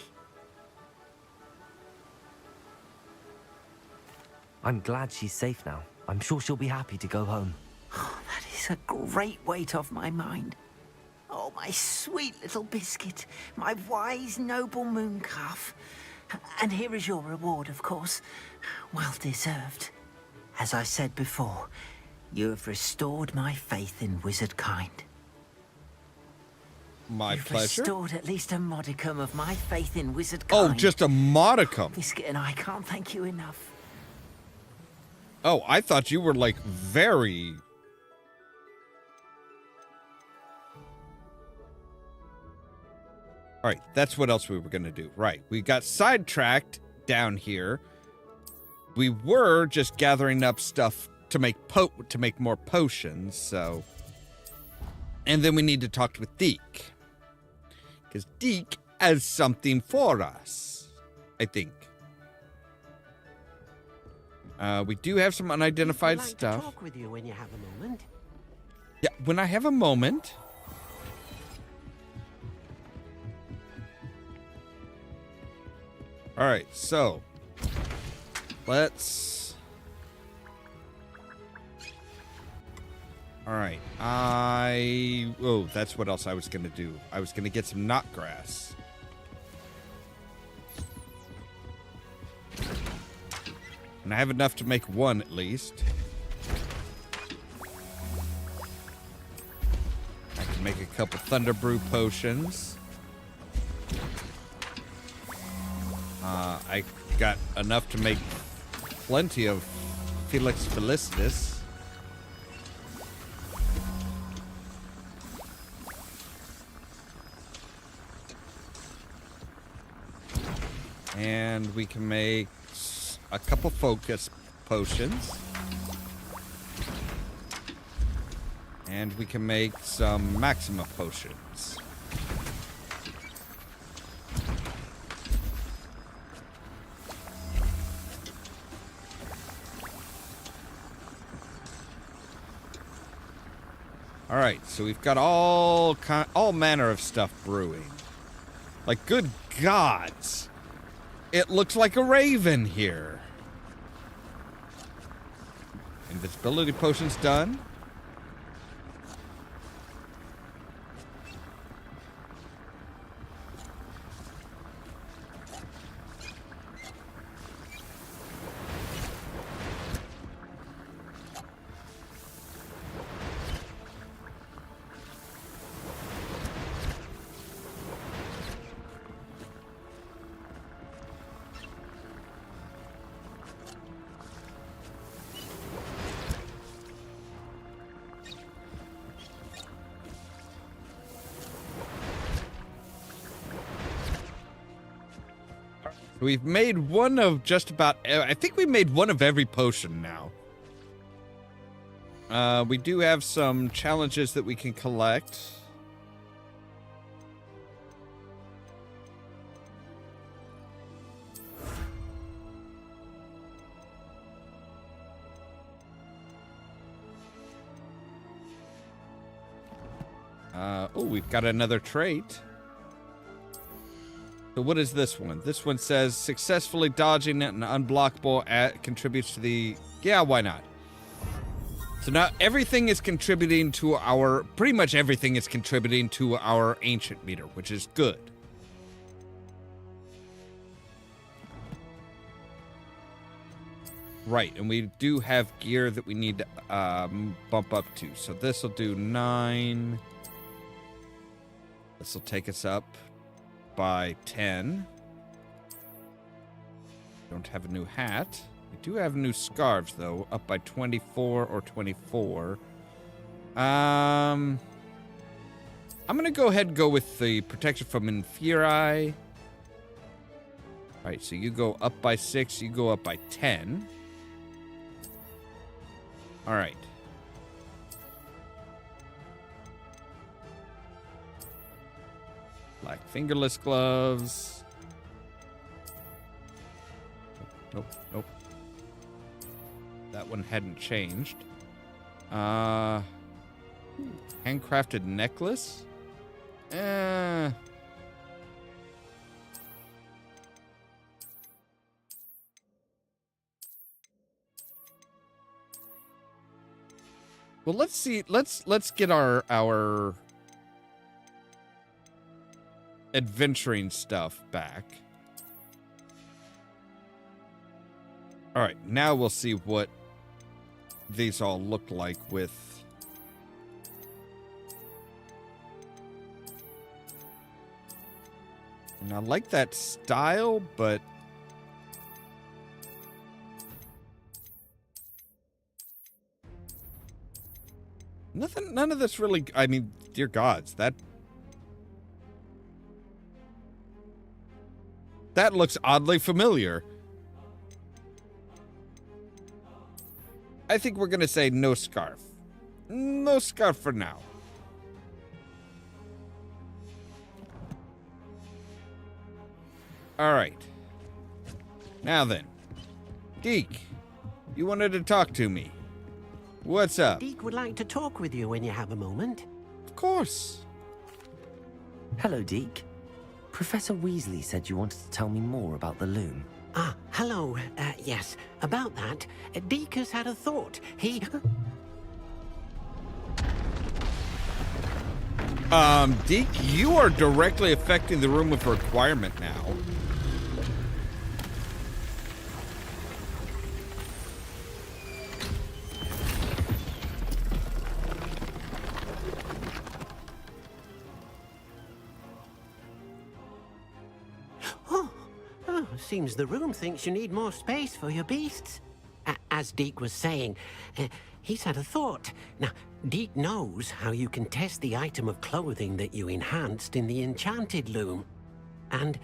Speaker 3: I'm glad she's safe now. I'm sure she'll be happy to go home.
Speaker 5: Oh, that is a great weight off my mind. Oh, my sweet little Biscuit, my wise, noble mooncalf. And here is your reward, of course. Well deserved. As I said before, you have restored my faith in wizard kind.
Speaker 1: My
Speaker 5: You've
Speaker 1: pleasure.
Speaker 5: restored at least a modicum of my faith in wizard kind.
Speaker 1: Oh, just a modicum.
Speaker 5: Biscuit and I can't thank you enough.
Speaker 1: Oh, I thought you were, like, very... Alright, that's what else we were going to do. Right, we got sidetracked down here. We were just gathering up stuff to make more potions, so... And then we need to talk with Deke. Because Deke as something for us, I think. We do have some unidentified
Speaker 9: I'd like
Speaker 1: stuff.
Speaker 9: to talk with you when you have a moment.
Speaker 1: Yeah, when I have a moment. All right, so let's. All right, oh, that's what else I was gonna do. I was gonna get some knot grass. And I have enough to make one at least. I can make a couple Thunder Brew potions. I got enough to make plenty of Felix Felicitas. And we can make a couple focus potions. And we can make some Maxima potions. All right, so we've got all manner of stuff brewing. Like, good gods. It looks like a raven here. Invisibility potion's done. We've made one of just about... I think we made one of every potion now. We do have some challenges that we can collect. Oh, we've got another trait. So what is this one? This one says successfully dodging an unblockable contributes to the... Yeah, why not? So now everything is contributing to our... Pretty much everything is contributing to our ancient meter, which is good. Right, and we do have gear that we need to bump up to. So this will do 9. This will take us up by 10. Don't have a new hat. We do have new scarves, though, up by 24 or 24. I'm going to go ahead and go with the protection from Inferi. All right, so you go up by 6, you go up by 10. All right. Black fingerless gloves. Nope, nope. That one hadn't changed. Handcrafted necklace? Well, let's see. Let's get our adventuring stuff back. All right, now we'll see what these all look like with... And I like that style, but... None of this really... I mean, dear gods, that looks oddly familiar. I think we're going to say no scarf. No scarf for now. All right. Now then. Deke, you wanted to talk to me. What's up?
Speaker 9: Deke would like to talk with you when you have a moment.
Speaker 1: Of course.
Speaker 3: Hello, Deke. Professor Weasley said you wanted to tell me more about the loom.
Speaker 9: Ah, hello. Yes, about that. Deke has had a thought. He...
Speaker 1: Deke, you are directly affecting the room of requirement now.
Speaker 9: Seems the room thinks you need more space for your beasts. As Deke was saying, he's had a thought. Now, Deke knows how you can test the item of clothing that you enhanced in the enchanted loom. And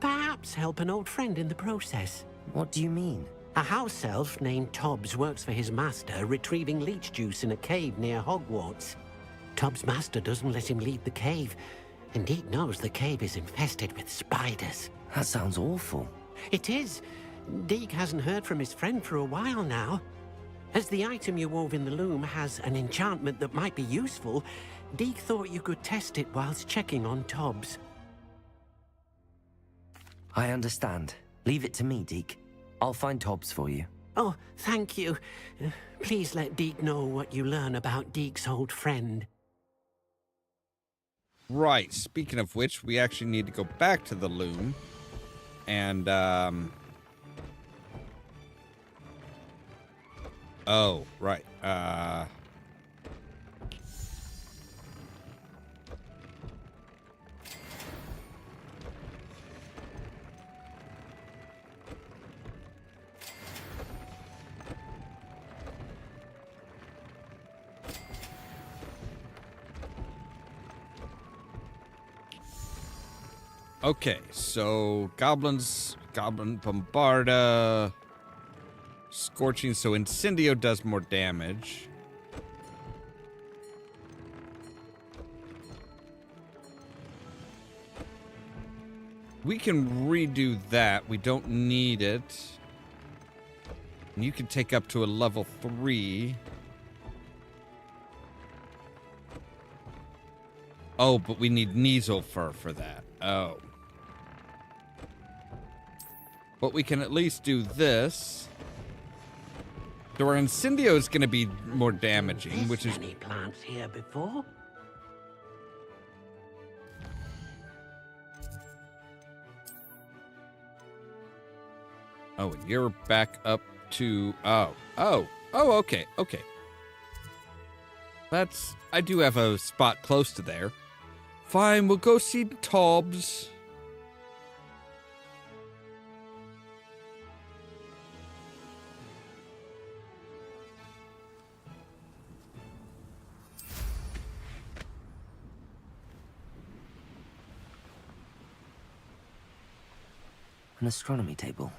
Speaker 9: perhaps help an old friend in the process.
Speaker 3: What do you mean?
Speaker 9: A house elf named Tobbs works for his master, retrieving leech juice in a cave near Hogwarts. Tobbs' master doesn't let him leave the cave, and Deke knows the cave is infested with spiders.
Speaker 3: That sounds awful.
Speaker 9: It is. Deke hasn't heard from his friend for a while now. As the item you wove in the loom has an enchantment that might be useful, Deke thought you could test it whilst checking on Tobbs.
Speaker 3: I understand. Leave it to me, Deke. I'll find Tobbs for you.
Speaker 9: Oh, thank you. Please let Deke know what you learn about Deke's old friend.
Speaker 1: Right. Speaking of which, we actually need to go back to the loom. And, oh, right. Okay, so Goblin Bombarda, Scorching, so Incendio does more damage. We can redo that, we don't need it. And you can take up to a level 3. Oh, but we need Kneasel fur for that. Oh. But we can at least do this. So our Incendio is going to be more damaging, which is...
Speaker 9: Any plants here before?
Speaker 1: Oh, and you're back up to... Oh, okay. That's... I do have a spot close to there. Fine, we'll go see Tobbs.
Speaker 3: An astronomy table.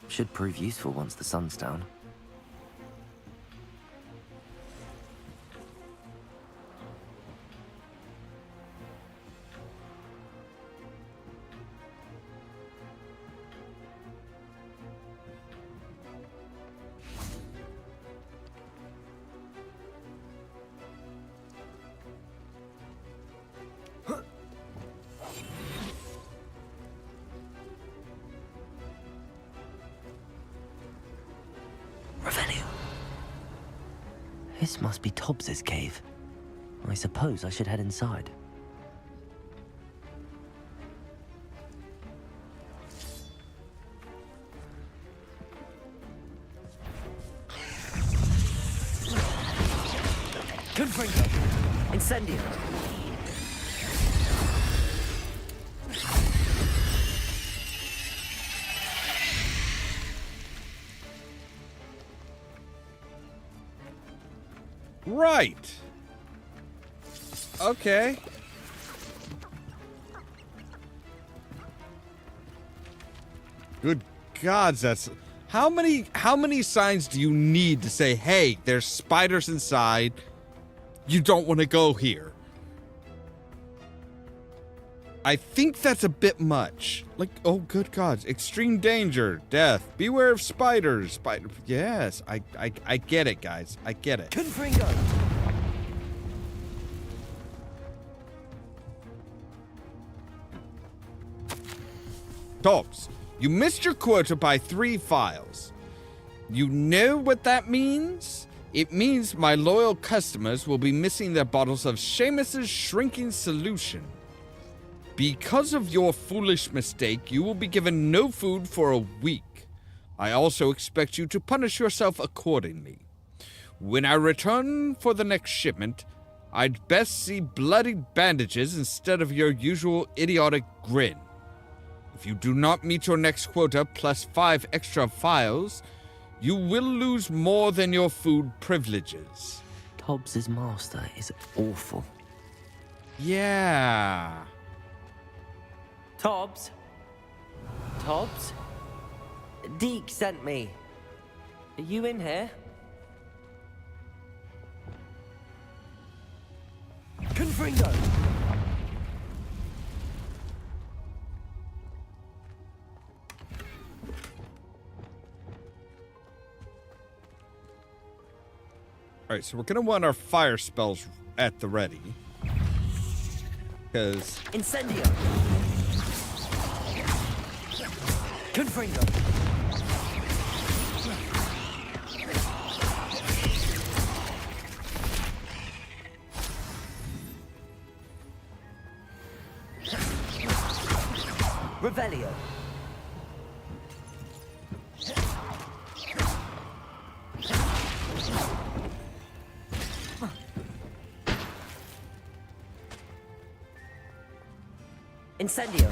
Speaker 3: Should prove useful once the sun's down. This must be Tobbs's cave. I suppose I should head inside.
Speaker 5: Confringo. Incendio.
Speaker 1: Right. Okay. Good gods, that's... How many signs do you need to say, hey, there's spiders inside, you don't want to go here? I think that's a bit much. Like, oh, good gods. Extreme danger, death, beware of spiders. Yes, I get it, guys. I get it.
Speaker 8: Confringo.
Speaker 1: Tobbs, you missed your quota by 3 files. You know what that means? It means my loyal customers will be missing their bottles of Seamus's shrinking solution. Because of your foolish mistake, you will be given no food for a week. I also expect you to punish yourself accordingly. When I return for the next shipment, I'd best see bloody bandages instead of your usual idiotic grin. If you do not meet your next quota plus 5 extra files, you will lose more than your food privileges.
Speaker 3: Tobbs's master is awful.
Speaker 1: Yeah.
Speaker 3: Tobbs? Tobbs? Deke sent me. Are you in here?
Speaker 8: Confringo.
Speaker 1: Alright, so we're gonna want our fire spells at the ready. Because...
Speaker 3: Incendio!
Speaker 8: Confringo.
Speaker 3: Revelio. Incendio.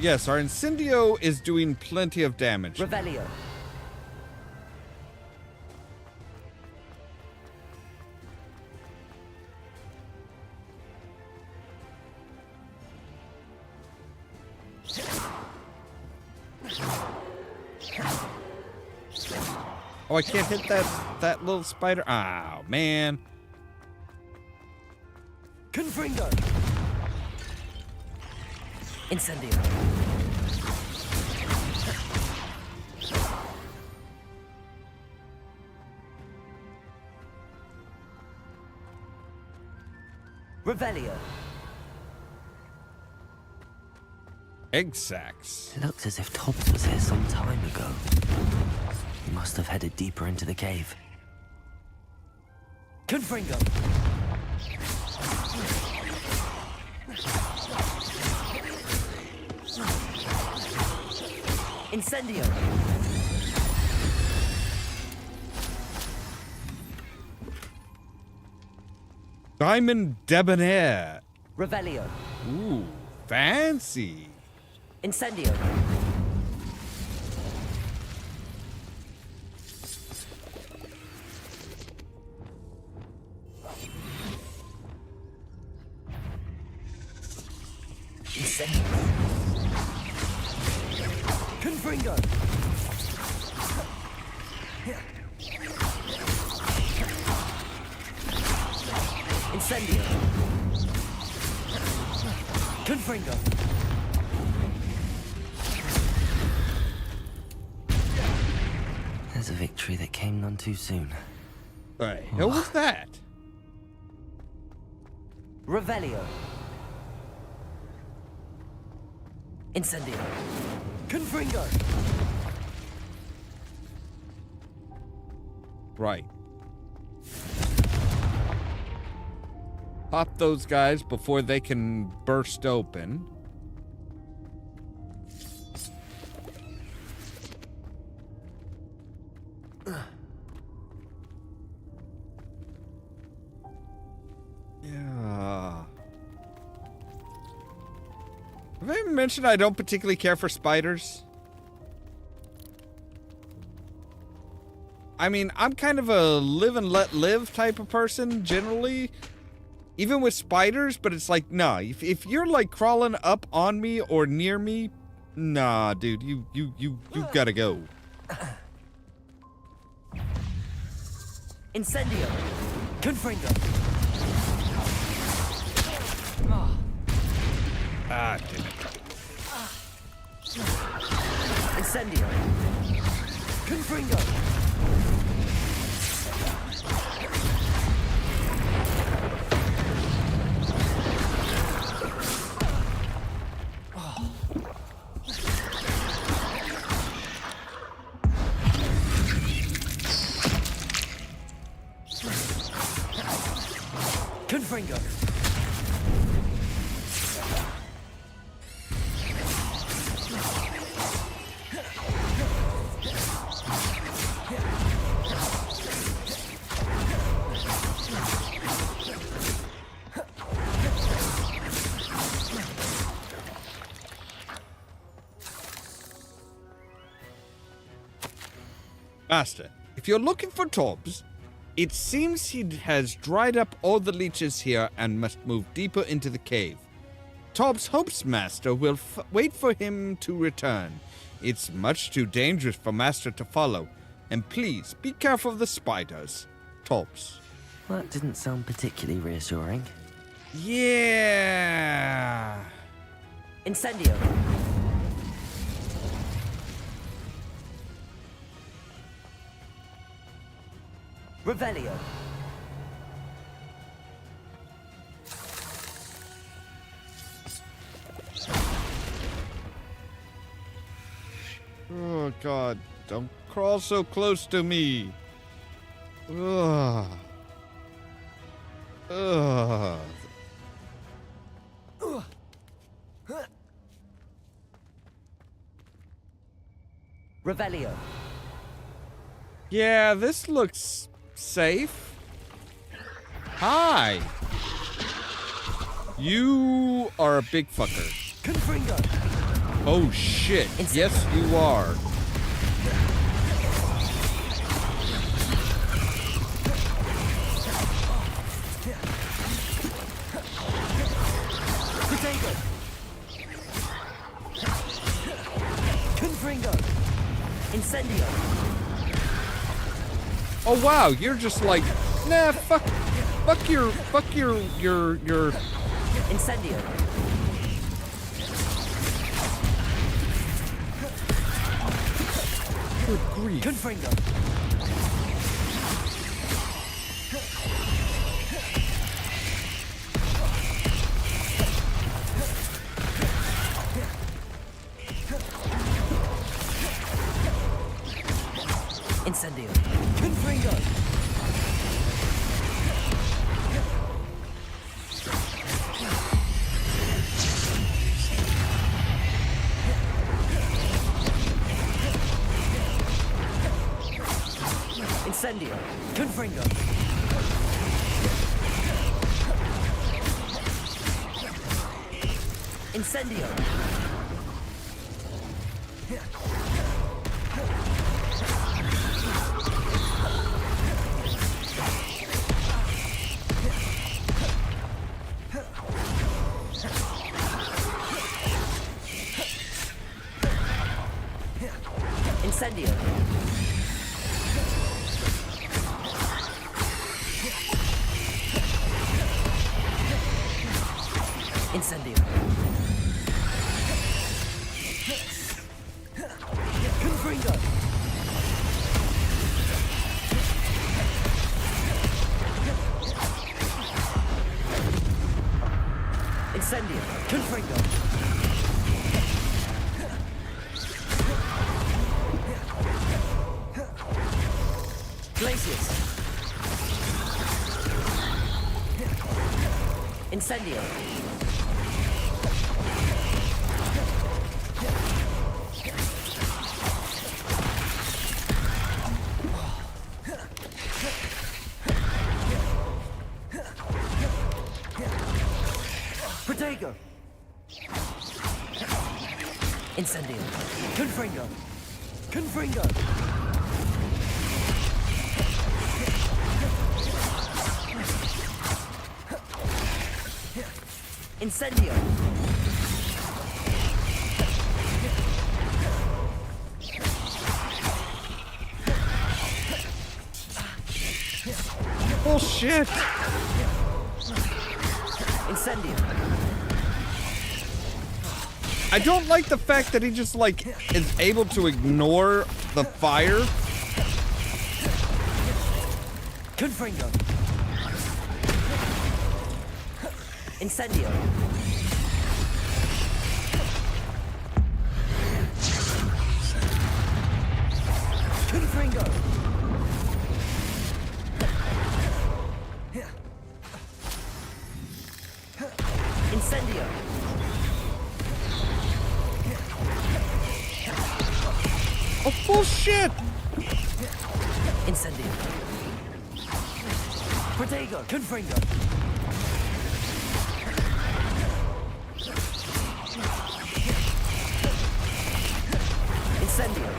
Speaker 1: Yes, our Incendio is doing plenty of damage.
Speaker 3: Revelio.
Speaker 1: Oh, I can't hit that little spider. Oh, man.
Speaker 8: Confringo.
Speaker 3: Incendio. Revelio.
Speaker 1: Egg sacks.
Speaker 3: It looks as if Tobbs was here some time ago. He must have headed deeper into the cave.
Speaker 8: Confringo.
Speaker 3: Incendio.
Speaker 1: Diamond Debonair.
Speaker 3: Revelio.
Speaker 1: Ooh, fancy.
Speaker 3: Incendio. Incendio.
Speaker 8: Confringo.
Speaker 3: Incendio.
Speaker 8: Confringo.
Speaker 3: There's a victory that came none too soon.
Speaker 1: Alright, who was that?
Speaker 3: Revelio. Incendio.
Speaker 8: Confringo.
Speaker 1: Right. Pop those guys before they can burst open. Yeah. Have I even mentioned I don't particularly care for spiders? I mean, I'm kind of a live and let live type of person, generally. Even with spiders, but it's like, nah, if you're like crawling up on me or near me, nah, dude, you gotta go.
Speaker 3: Incendio.
Speaker 8: Confringo.
Speaker 1: God damn it.
Speaker 3: Incendio. Confringo. Confringo.
Speaker 1: Master, if you're looking for Tobbs, it seems he has dried up all the leeches here and must move deeper into the cave. Tobbs hopes Master will wait for him to return. It's much too dangerous for Master to follow, and please be careful of the spiders. Tobbs.
Speaker 3: That didn't sound particularly reassuring.
Speaker 1: Yeah.
Speaker 3: Incendio. Revelio.
Speaker 1: Oh, God. Don't crawl so close to me. Ugh. Ugh.
Speaker 3: Revelio.
Speaker 1: Yeah, this looks safe. Hi. You are a big fucker.
Speaker 3: Confringo.
Speaker 1: Oh shit. Yes, you are.
Speaker 3: Potato. Confringo. Incendio.
Speaker 1: Oh wow, you're just like, nah, fuck your
Speaker 3: Incendio.
Speaker 1: Good grief.
Speaker 3: Confringo. Incendio. Confringo. Incendio. Confringo. Incendio. Incendio. Incendio. Confringo. Incendio. Confringo. Glacius. Incendio. Protego. Incendio. Confringo. Confringo. Incendio.
Speaker 1: Bullshit.
Speaker 3: Incendio.
Speaker 1: I don't like the fact that he just, like, is able to ignore the fire.
Speaker 3: Confringo. Incendio. Confringo. Incendio.
Speaker 1: Oh, bullshit!
Speaker 3: Incendio. Protego. Confringo. Incendio.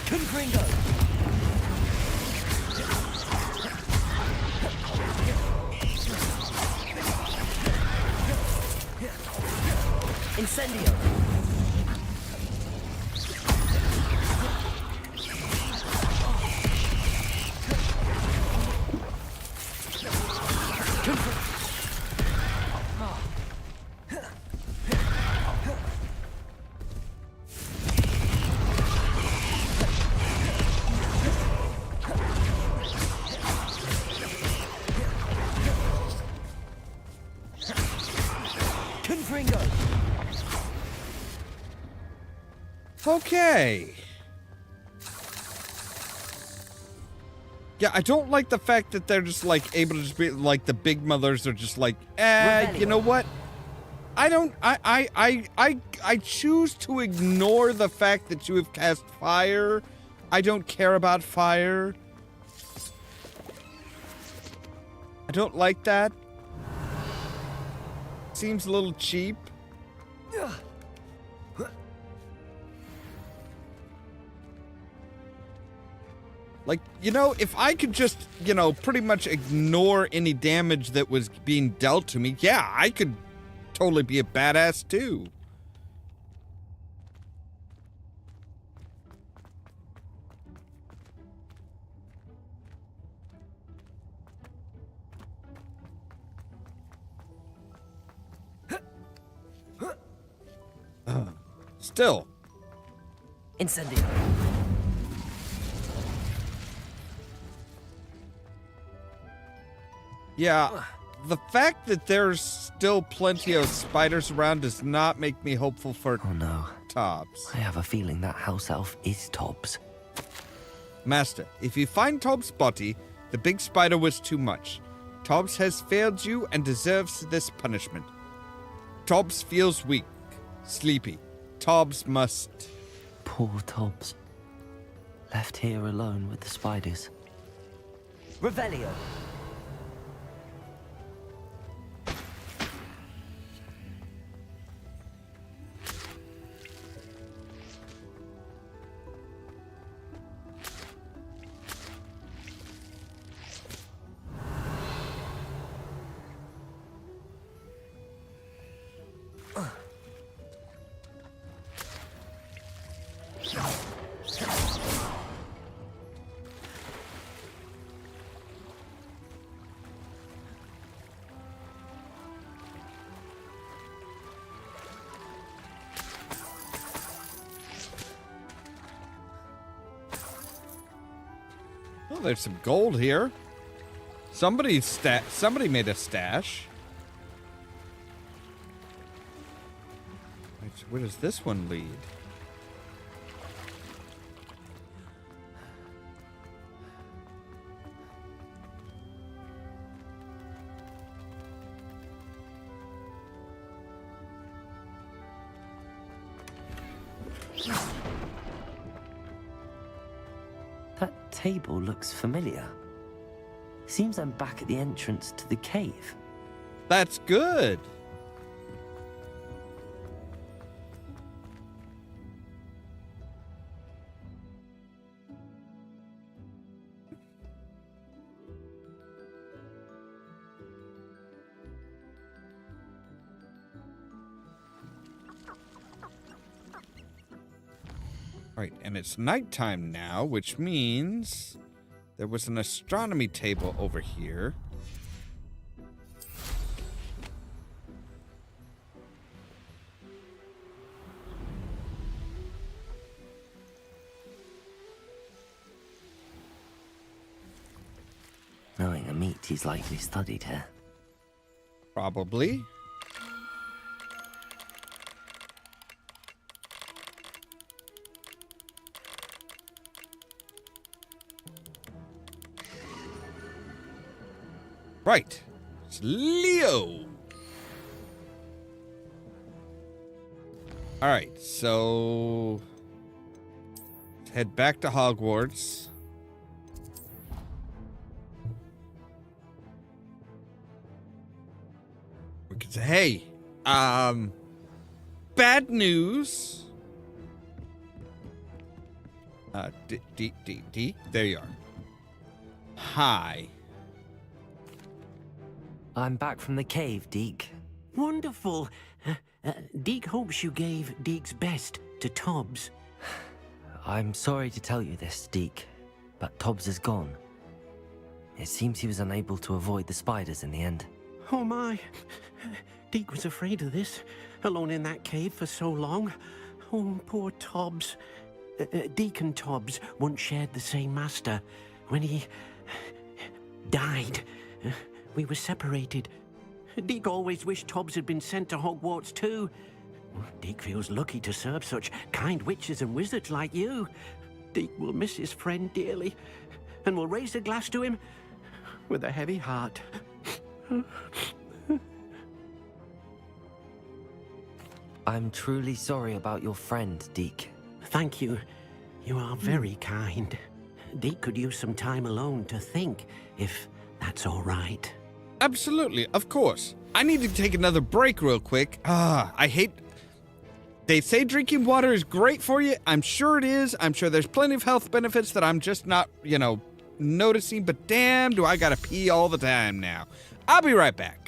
Speaker 3: Confringo. Incendio.
Speaker 1: Okay. Yeah, I don't like the fact that they're just, like, able to just be, like, the big mothers are just like, you know what? I choose to ignore the fact that you have cast fire. I don't care about fire. I don't like that. Seems a little cheap. Like, you know, if I could just, you know, pretty much ignore any damage that was being dealt to me, yeah, I could totally be a badass too. Still.
Speaker 3: Incendio.
Speaker 1: Yeah, the fact that there's still plenty of spiders around does not make me hopeful for
Speaker 3: Oh no.
Speaker 1: Tobbs.
Speaker 3: I have a feeling that house elf is Tobbs.
Speaker 1: Master, if you find Tobbs' body, the big spider was too much. Tobbs has failed you and deserves this punishment. Tobbs feels weak, sleepy. Tobbs must...
Speaker 3: Poor Tobbs. Left here alone with the spiders. Revelio.
Speaker 1: Oh, there's some gold here. Somebody made a stash. Where does this one lead?
Speaker 3: That table looks familiar. Seems I'm back at the entrance to the cave.
Speaker 1: That's good. Right, and it's nighttime now, which means there was an astronomy table over here.
Speaker 3: Knowing a meat, he's likely studied here.
Speaker 1: Probably. Right. It's Leo. Alright, so let's head back to Hogwarts. We could say, hey, bad news. D. There you are. Hi.
Speaker 3: I'm back from the cave, Deke.
Speaker 9: Wonderful. Deke hopes you gave Deke's best to Tobbs.
Speaker 3: I'm sorry to tell you this, Deke, but Tobbs is gone. It seems he was unable to avoid the spiders in the end.
Speaker 9: Oh my. Deke was afraid of this, alone in that cave for so long. Oh, poor Tobbs. Deke and Tobbs once shared the same master. When he died, we were separated. Deke always wished Tobbs had been sent to Hogwarts too. Deke feels lucky to serve such kind witches and wizards like you. Deke will miss his friend dearly, and will raise a glass to him with a heavy heart.
Speaker 3: I'm truly sorry about your friend, Deke.
Speaker 9: Thank you. You are very kind. Deke could use some time alone to think, if that's all right.
Speaker 1: Absolutely, of course. I need to take another break real quick. I hate... They say drinking water is great for you. I'm sure it is. I'm sure there's plenty of health benefits that I'm just not, noticing. But damn, do I gotta pee all the time now. I'll be right back.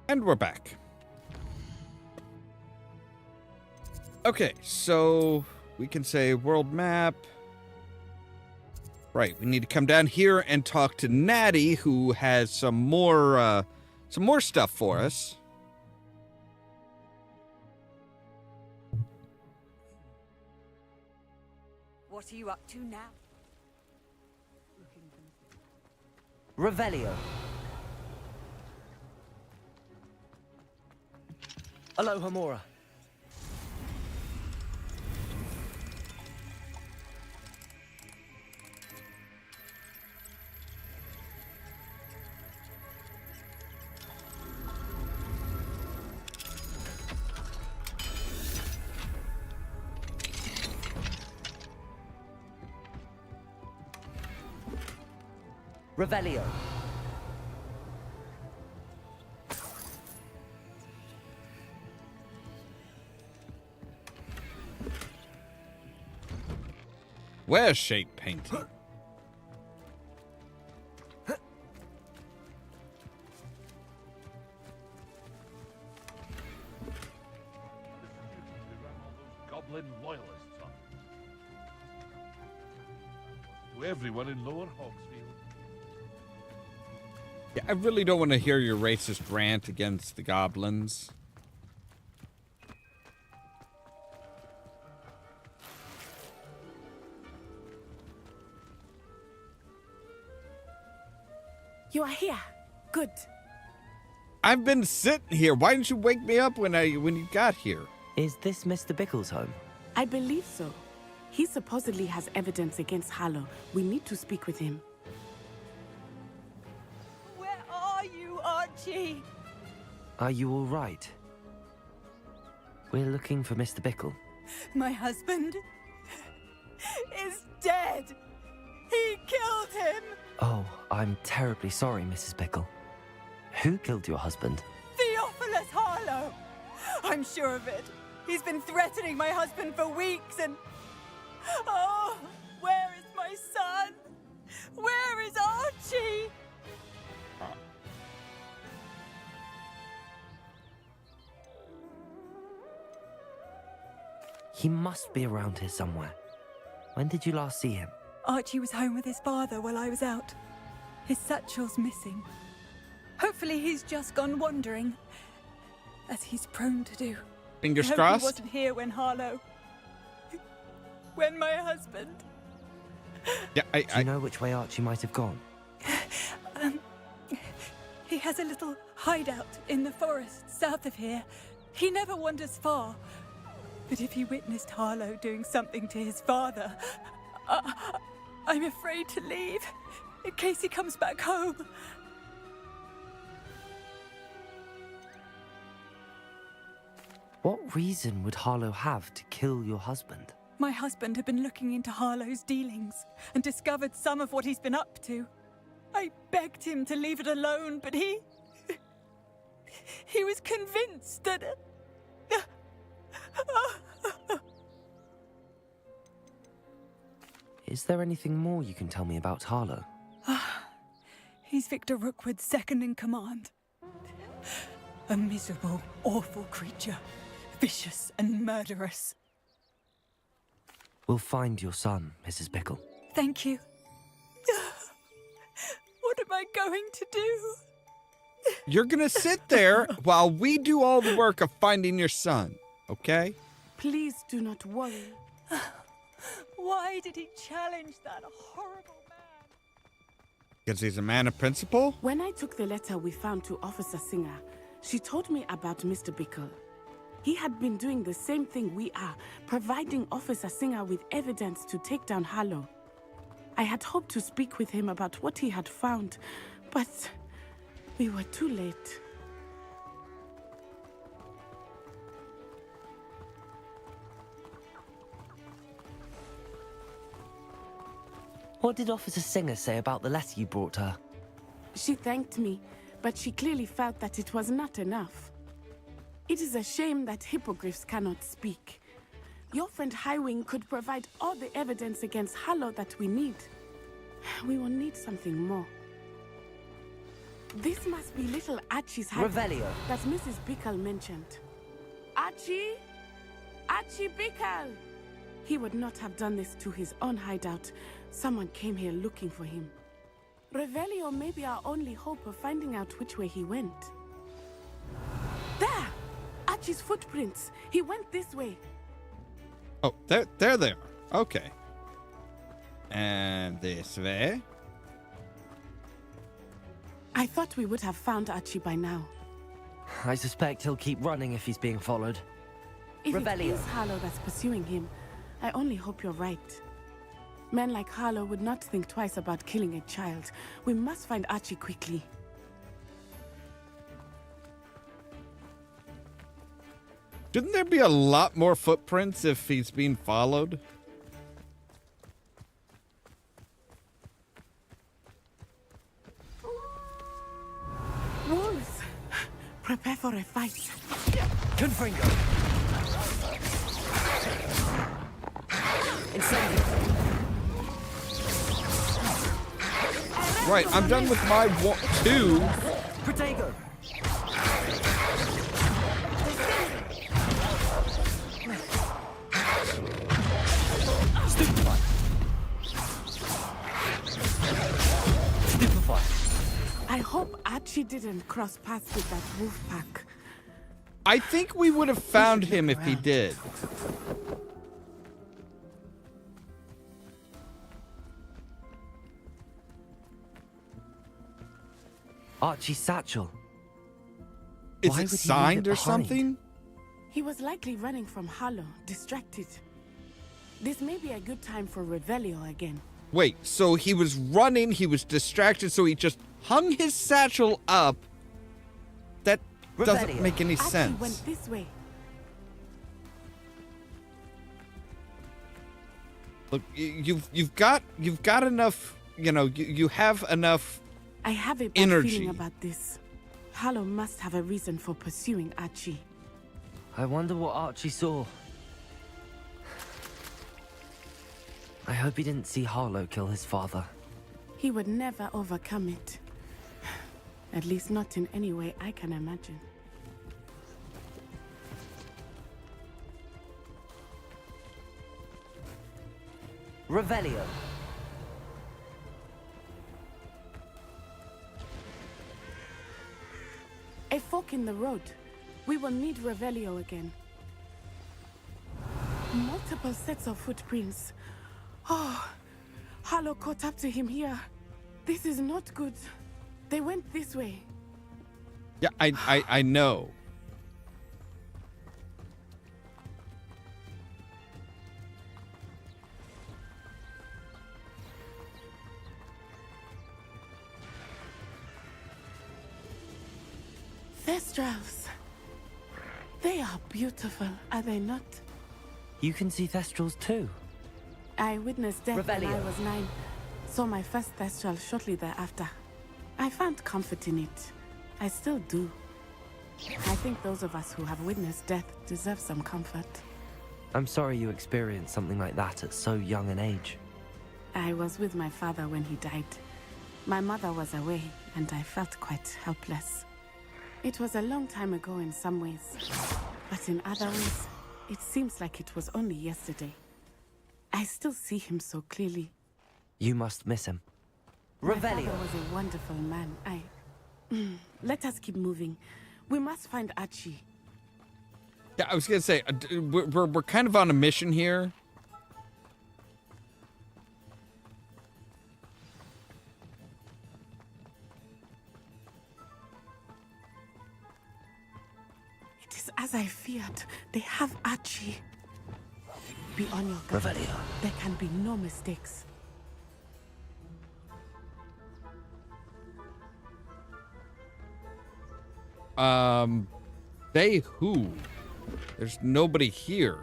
Speaker 1: And we're back. Okay, so we can say world map. Right, we need to come down here and talk to Natty, who has some more stuff for us.
Speaker 11: What are you up to now?
Speaker 3: Revelio. Aloha Mora. Revelio.
Speaker 1: Where's shape painting?
Speaker 4: everyone in Lower Hogsfield.
Speaker 1: Yeah, I really don't want to hear your racist rant against the goblins.
Speaker 6: You are here. Good.
Speaker 1: I've been sitting here. Why didn't you wake me up when you got here?
Speaker 3: Is this Mr. Bickle's home?
Speaker 6: I believe so. He supposedly has evidence against Harlow. We need to speak with him.
Speaker 11: Where are you, Archie?
Speaker 3: Are you all right? We're looking for Mr. Bickle.
Speaker 11: My husband is dead. He killed him.
Speaker 3: Oh, I'm terribly sorry, Mrs. Bickle. Who killed your husband?
Speaker 11: Theophilus Harlow. I'm sure of it. He's been threatening my husband for weeks and... Oh, where is my son? Where is Archie?
Speaker 3: He must be around here somewhere. When did you last see him?
Speaker 11: Archie was home with his father while I was out. His satchel's missing. Hopefully he's just gone wandering, as he's prone to do.
Speaker 1: Fingers
Speaker 11: I hope
Speaker 1: crossed.
Speaker 11: he wasn't here when Harlow... when my husband...
Speaker 1: Yeah,
Speaker 3: Do you know which way Archie might have gone?
Speaker 11: He has a little hideout in the forest south of here. He never wanders far. But if he witnessed Harlow doing something to his father, I'm afraid to leave, in case he comes back home.
Speaker 3: What reason would Harlow have to kill your husband?
Speaker 11: My husband had been looking into Harlow's dealings and discovered some of what he's been up to. I begged him to leave it alone, but he was convinced that...
Speaker 3: Is there anything more you can tell me about Harlow?
Speaker 11: He's Victor Rookwood's second in command. A miserable, awful creature. Vicious and murderous.
Speaker 3: We'll find your son, Mrs. Bickle.
Speaker 11: Thank you. What am I going to do?
Speaker 1: You're gonna sit there while we do all the work of finding your son, okay?
Speaker 6: Please do not worry.
Speaker 11: Why did he challenge that horrible man?
Speaker 1: Because he's a man of principle?
Speaker 6: When I took the letter we found to Officer Singer, she told me about Mr. Bickle. He had been doing the same thing we are, providing Officer Singer with evidence to take down Harlow. I had hoped to speak with him about what he had found, but we were too late.
Speaker 3: What did Officer Singer say about the letter you brought her?
Speaker 6: She thanked me, but she clearly felt that it was not enough. It is a shame that hippogriffs cannot speak. Your friend Highwing could provide all the evidence against Harlow that we need. We will need something more. This must be little Archie's hideout
Speaker 3: Revelio.
Speaker 6: that Mrs. Bickle mentioned. Archie? Archie Bickle! He would not have done this to his own hideout. Someone came here looking for him. Revelio may be our only hope of finding out which way he went. There! Archie's footprints. He went this way.
Speaker 1: Oh, they're there. Okay. And this way.
Speaker 6: I thought we would have found Archie by now.
Speaker 3: I suspect he'll keep running if he's being followed.
Speaker 6: If it
Speaker 3: Revelio.
Speaker 6: is Harlow that's pursuing him, I only hope you're right. Men like Harlow would not think twice about killing a child. We must find Archie quickly.
Speaker 1: Shouldn't there be a lot more footprints if he's being followed?
Speaker 6: Wolves! Prepare for a fight.
Speaker 8: Confringo. Incendio.
Speaker 1: Right, I'm done with my two.
Speaker 8: Protego. Stupefy.
Speaker 6: She didn't cross paths with that wolf pack.
Speaker 1: I think we would have found him if he did.
Speaker 3: Archie's satchel.
Speaker 1: Is
Speaker 3: Why
Speaker 1: it
Speaker 3: would he leave
Speaker 1: signed
Speaker 3: it
Speaker 1: or
Speaker 3: behind?
Speaker 1: something?
Speaker 6: He was likely running from Harlow, distracted. This may be a good time for Revelio again.
Speaker 1: Wait, so he was running, he was distracted, so he just hung his satchel up. That doesn't
Speaker 3: Revelio.
Speaker 1: make any
Speaker 6: Archie
Speaker 1: sense.
Speaker 6: went this way.
Speaker 1: Look, you've got enough, you know, you have enough
Speaker 6: I have a bad
Speaker 1: energy.
Speaker 6: feeling about this. Harlow must have a reason for pursuing Archie.
Speaker 3: I wonder what Archie saw. I hope he didn't see Harlow kill his father.
Speaker 6: He would never overcome it. At least not in any way I can imagine.
Speaker 3: Revelio.
Speaker 6: A fork in the road. We will need Revelio again. Multiple sets of footprints. Oh, Harlow caught up to him here. This is not good. They went this way.
Speaker 1: Yeah, I know.
Speaker 6: Thestrals. They are beautiful, are they not?
Speaker 3: You can see Thestrals too.
Speaker 6: I witnessed death when I
Speaker 3: Revelio.
Speaker 6: was 9. Saw my first Thestral shortly thereafter. I found comfort in it. I still do. I think those of us who have witnessed death deserve some comfort.
Speaker 3: I'm sorry you experienced something like that at so young an age.
Speaker 6: I was with my father when he died. My mother was away, and I felt quite helpless. It was a long time ago in some ways, but in other ways, it seems like it was only yesterday. I still see him so clearly.
Speaker 3: You must miss him.
Speaker 6: My father was a wonderful man. Let us keep moving. We must find Archie.
Speaker 1: Yeah, I was gonna say we're kind of on a mission here.
Speaker 6: It is as I feared. They have Archie. Be on your guard.
Speaker 3: Revelio.
Speaker 6: There can be no mistakes.
Speaker 1: They who? There's nobody here.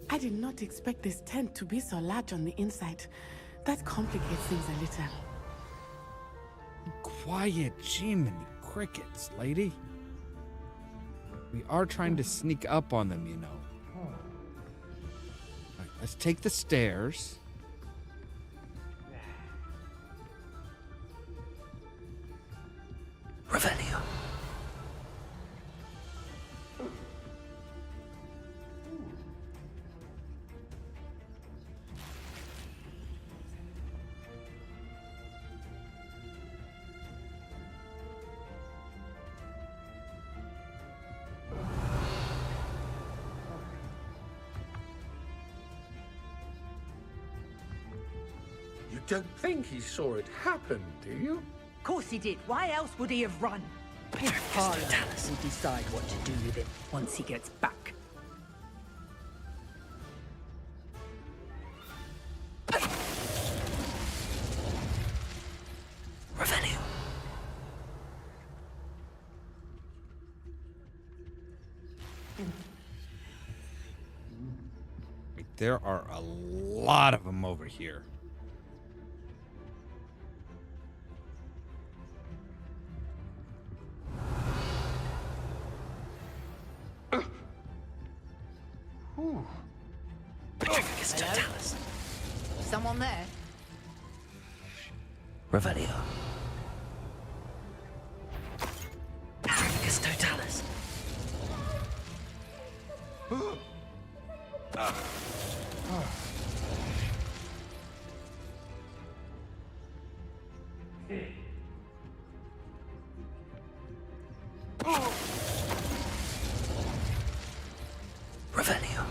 Speaker 6: I did not expect this tent to be so large on the inside. That complicates things a little.
Speaker 1: Quiet, Jiminy crickets, lady. We are trying to sneak up on them, you know. All right, let's take the stairs.
Speaker 3: Revelio.
Speaker 12: You don't think he saw it happen, do you?
Speaker 2: Of course he did. Why else would he have run? Harlow will decide what to do with it once he gets back.
Speaker 3: Revelio.
Speaker 1: There are a lot of them over here.
Speaker 2: Someone there?
Speaker 3: Revelio. Patricus Totalis. Revelio.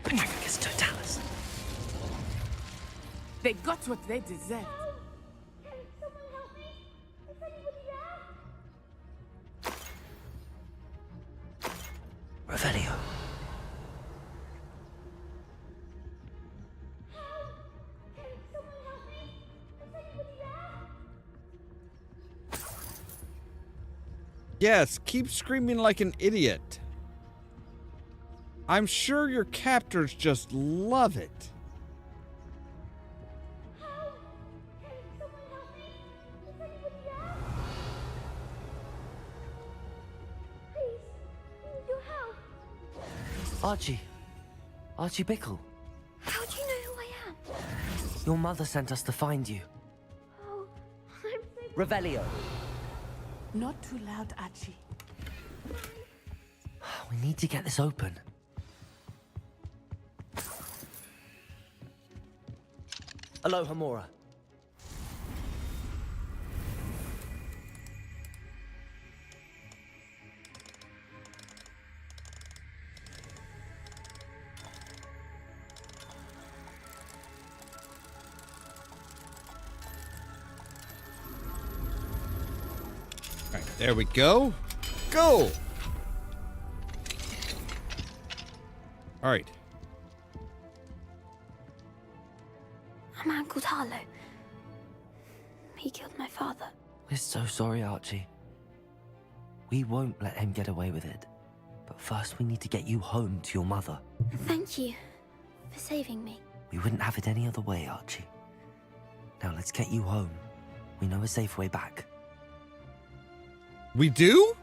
Speaker 3: Protectus totalis.
Speaker 6: They got what they deserved.
Speaker 3: Revelio.
Speaker 1: Yes, keep screaming like an idiot. I'm sure your captors just love it.
Speaker 3: Archie. Archie Bickle.
Speaker 10: How do you know who I am?
Speaker 3: Your mother sent us to find you.
Speaker 10: Oh, I'm so...
Speaker 3: Revelio.
Speaker 6: Not too loud, Archie.
Speaker 3: We need to get this open. Aloha Mora.
Speaker 1: Alright, there we go. Go! Alright.
Speaker 10: A man called Harlow. He killed my father.
Speaker 3: We're so sorry, Archie. We won't let him get away with it. But first we need to get you home to your mother.
Speaker 10: Thank you for saving me.
Speaker 3: We wouldn't have it any other way, Archie. Now let's get you home. We know a safe way back.
Speaker 1: We do?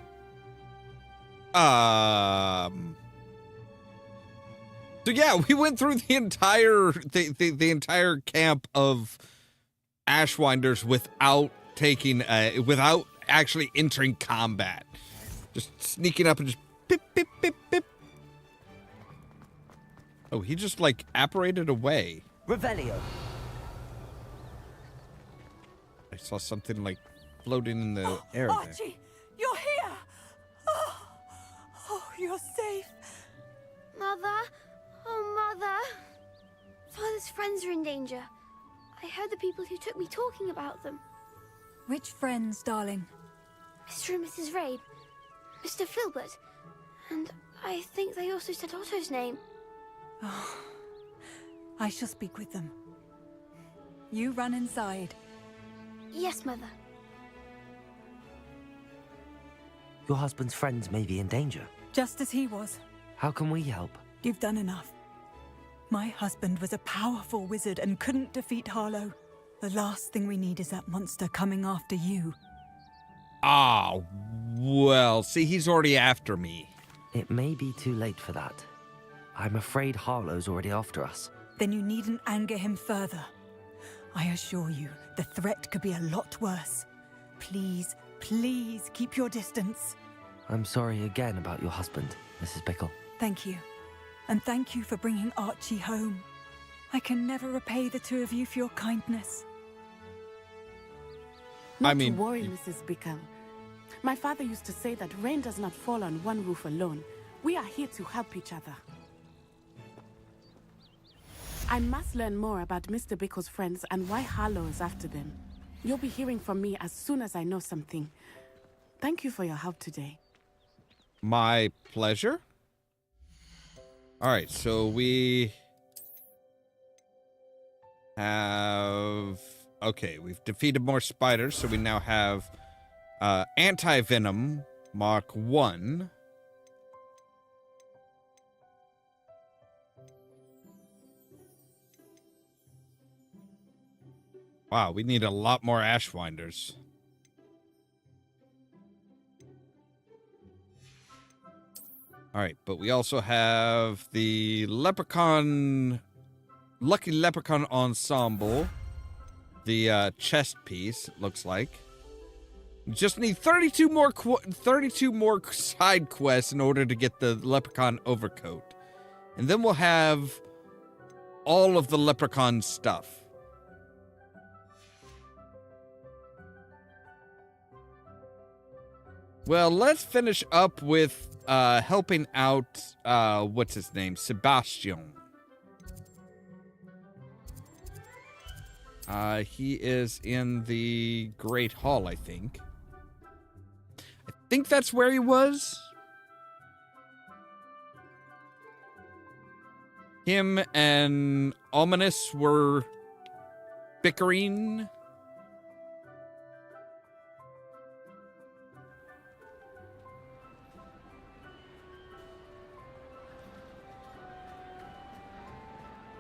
Speaker 1: So yeah, we went through the entire camp of Ashwinders without taking without actually entering combat. Just sneaking up and just pip pip pip pip. Oh, he just like apparated away.
Speaker 3: Revelio.
Speaker 1: I saw something like floating in the air there.
Speaker 11: Archie, you're here! Oh, you're safe.
Speaker 10: Mother? Oh, Mother. Father's friends are in danger. I heard the people who took me talking about them.
Speaker 2: Which friends, darling?
Speaker 10: Mr. and Mrs. Rabe, Mr. Filbert, and I think they also said Otto's name.
Speaker 2: Oh, I shall speak with them. You run inside.
Speaker 10: Yes, Mother.
Speaker 3: Your husband's friends may be in danger.
Speaker 2: Just as he was.
Speaker 3: How can we help?
Speaker 2: You've done enough. My husband was a powerful wizard and couldn't defeat Harlow. The last thing we need is that monster coming after you.
Speaker 1: Ah, well, see, he's already after me.
Speaker 3: It may be too late for that. I'm afraid Harlow's already after us.
Speaker 2: Then you needn't anger him further. I assure you, the threat could be a lot worse. Please, please keep your distance.
Speaker 3: I'm sorry again about your husband, Mrs. Bickle.
Speaker 2: Thank you. And thank you for bringing Archie home. I can never repay the two of you for your kindness.
Speaker 6: Not to worry, Mrs. Bickle. My father used to say that rain does not fall on one roof alone. We are here to help each other. I must learn more about Mr. Bickle's friends and why Harlow is after them. You'll be hearing from me as soon as I know something. Thank you for your help today.
Speaker 1: My pleasure. All right, so we have... Okay, we've defeated more spiders, so we now have anti-venom Mark 1. Wow, we need a lot more Ashwinders. All right, but we also have the Lucky Leprechaun Ensemble, the chest piece, it looks like. Just need 32 more side quests in order to get the leprechaun overcoat. And then we'll have all of the leprechaun stuff. Well, let's finish up with helping out, what's his name? Sebastian. He is in the Great Hall, I think. I think that's where he was. Him and Ominous were bickering.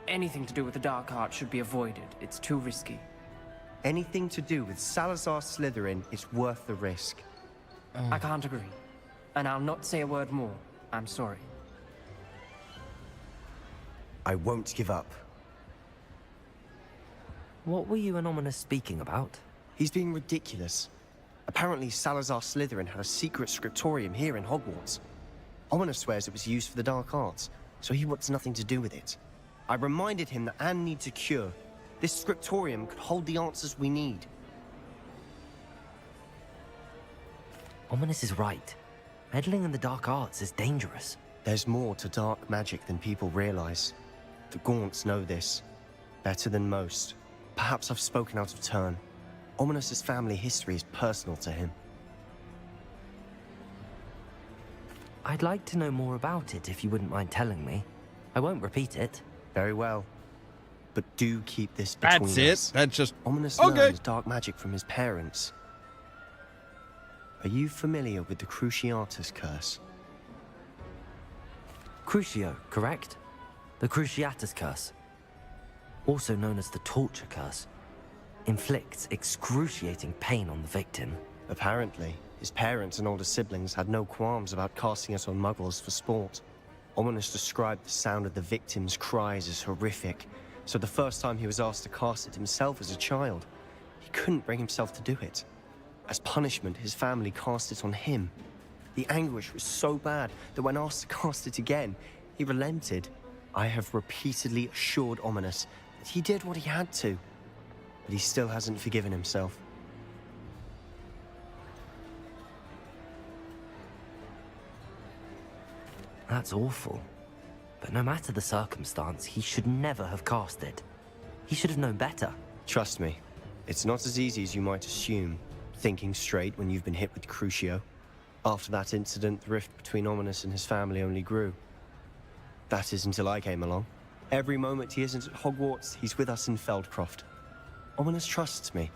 Speaker 13: Anything to do with the dark art should be avoided. It's too risky.
Speaker 14: Anything to do with Salazar Slytherin is worth the risk.
Speaker 13: I can't agree. And I'll not say a word more. I'm sorry.
Speaker 14: I won't give up.
Speaker 3: What were you and Ominous speaking about?
Speaker 14: He's being ridiculous. Apparently Salazar Slytherin had a secret scriptorium here in Hogwarts. Ominous swears it was used for the dark arts, so he wants nothing to do with it. I reminded him that Anne needs a cure. This scriptorium could hold the answers we need.
Speaker 3: Ominous is right. Meddling in the dark arts is dangerous.
Speaker 14: There's more to dark magic than people realize. The Gaunts know this. Better than most. Perhaps I've spoken out of turn. Ominous's family history is personal to him.
Speaker 3: I'd like to know more about it if you wouldn't mind telling me. I won't repeat it.
Speaker 14: Very well. But do keep this between us.
Speaker 1: That's it. That's just...
Speaker 14: Ominous
Speaker 1: okay.
Speaker 14: learned dark magic from his parents. Are you familiar with the Cruciatus Curse?
Speaker 3: Crucio, correct? The Cruciatus Curse. Also known as the Torture Curse. Inflicts excruciating pain on the victim.
Speaker 14: Apparently, his parents and older siblings had no qualms about casting it on muggles for sport. Ominous described the sound of the victim's cries as horrific, so the first time he was asked to cast it himself as a child, he couldn't bring himself to do it. As punishment, his family cast it on him. The anguish was so bad that when asked to cast it again, he relented. I have repeatedly assured Ominous that he did what he had to, but he still hasn't forgiven himself.
Speaker 3: That's awful. But no matter the circumstance, he should never have cast it. He should have known better.
Speaker 14: Trust me, it's not as easy as you might assume, thinking straight when you've been hit with Crucio. After that incident, the rift between Ominous and his family only grew. That is until I came along. Every moment he isn't at Hogwarts, he's with us in Feldcroft. Ominous trusts me.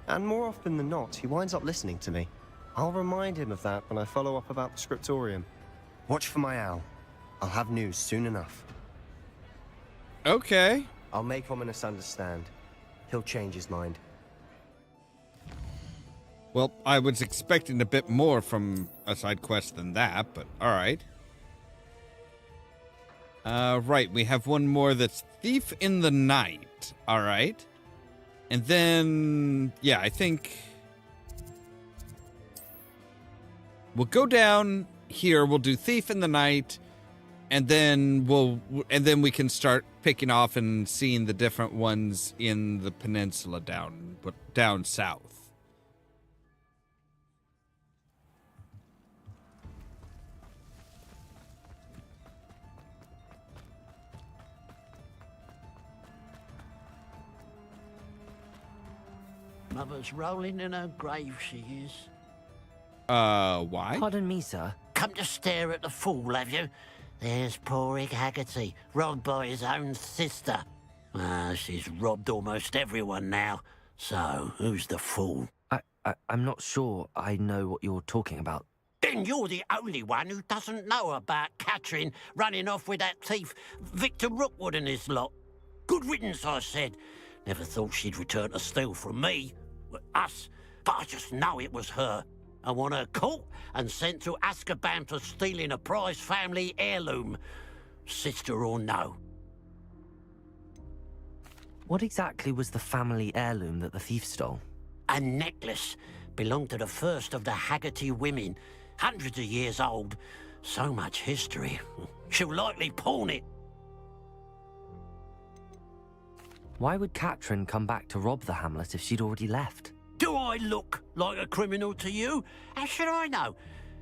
Speaker 14: And more often than not, he winds up listening to me. I'll remind him of that when I follow up about the scriptorium. Watch for my owl. I'll have news soon enough.
Speaker 1: Okay.
Speaker 14: I'll make Ominous understand. He'll change his mind.
Speaker 1: Well, I was expecting a bit more from a side quest than that, but alright. Right, we have one more that's Thief in the Night. Alright. And then, yeah, I think we'll go down here, we'll do Thief in the Night, and then we can start picking off and seeing the different ones in the peninsula down south.
Speaker 15: Mother's rolling in her grave, she is.
Speaker 1: Why?
Speaker 3: Pardon me, sir.
Speaker 15: Come to stare at the fool, have you? There's poor Ig Haggerty, robbed by his own sister. She's robbed almost everyone now. So, who's the fool?
Speaker 3: I'm not sure I know what you're talking about.
Speaker 15: Then you're the only one who doesn't know about Catherine running off with that thief, Victor Rookwood and his lot. Good riddance, I said. Never thought she'd return to steal from me. Us. But I just know it was her. I want her caught and sent to Azkaban for stealing a prize family heirloom. Sister or no.
Speaker 3: What exactly was the family heirloom that the thief stole?
Speaker 15: A necklace. Belonged to the first of the Haggerty women. Hundreds of years old. So much history. She'll likely pawn it.
Speaker 3: Why would Katrin come back to rob the hamlet if she'd already left?
Speaker 15: Do I look like a criminal to you? How should I know?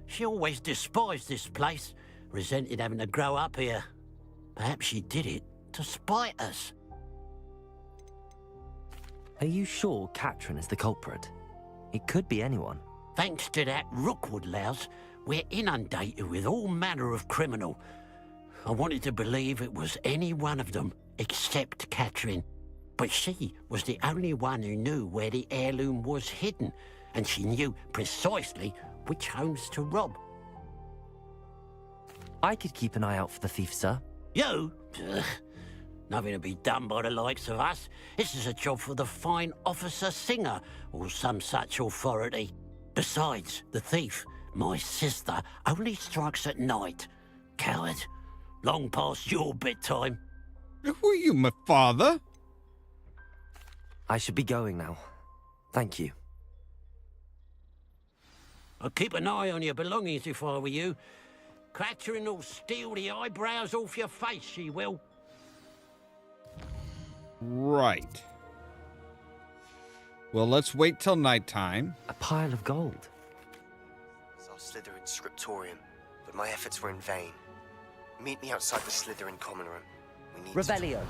Speaker 15: She always despised this place. Resented having to grow up here. Perhaps she did it to spite us.
Speaker 3: Are you sure Katrin is the culprit? It could be anyone.
Speaker 15: Thanks to that Rookwood louse, we're inundated with all manner of criminal. I wanted to believe it was any one of them, except Katrin. But she was the only one who knew where the heirloom was hidden, and she knew precisely which homes to rob.
Speaker 3: I could keep an eye out for the thief, sir.
Speaker 15: You? Ugh. Nothing to be done by the likes of us. This is a job for the fine officer Singer, or some such authority. Besides, the thief, my sister, only strikes at night. Coward. Long past your bedtime.
Speaker 1: Who are you, my father?
Speaker 3: I should be going now. Thank you.
Speaker 15: I'd keep an eye on your belongings if I were you. Katrin will steal the eyebrows off your face, she will.
Speaker 1: Right. Well, let's wait till nighttime.
Speaker 3: A pile of gold.
Speaker 14: It's our Slytherin scriptorium, but my efforts were in vain. Meet me outside the Slytherin common room. We need
Speaker 3: Revelio.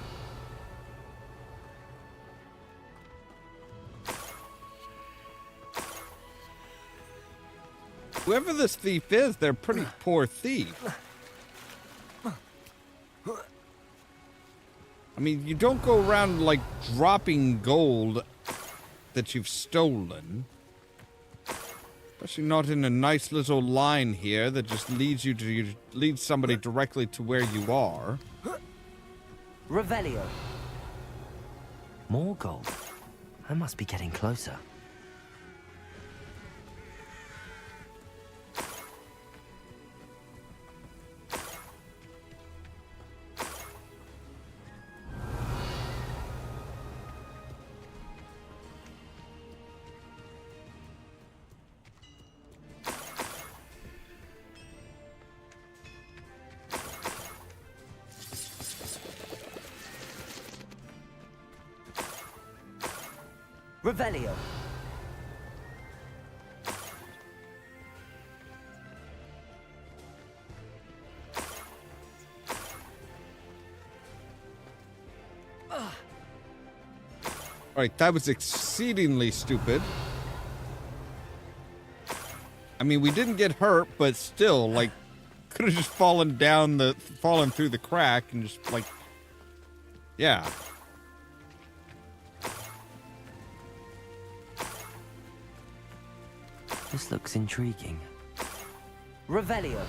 Speaker 1: Whoever this thief is, they're a pretty poor thief. I mean, you don't go around, like, dropping gold that you've stolen. Especially not in a nice little line here that just leads somebody directly to where you are.
Speaker 3: Revelio. More gold. I must be getting closer. Revelio.
Speaker 1: Alright, that was exceedingly stupid. I mean, we didn't get hurt, but still, like, could have just fallen through the crack and just, like, yeah.
Speaker 3: This looks intriguing. Revelio.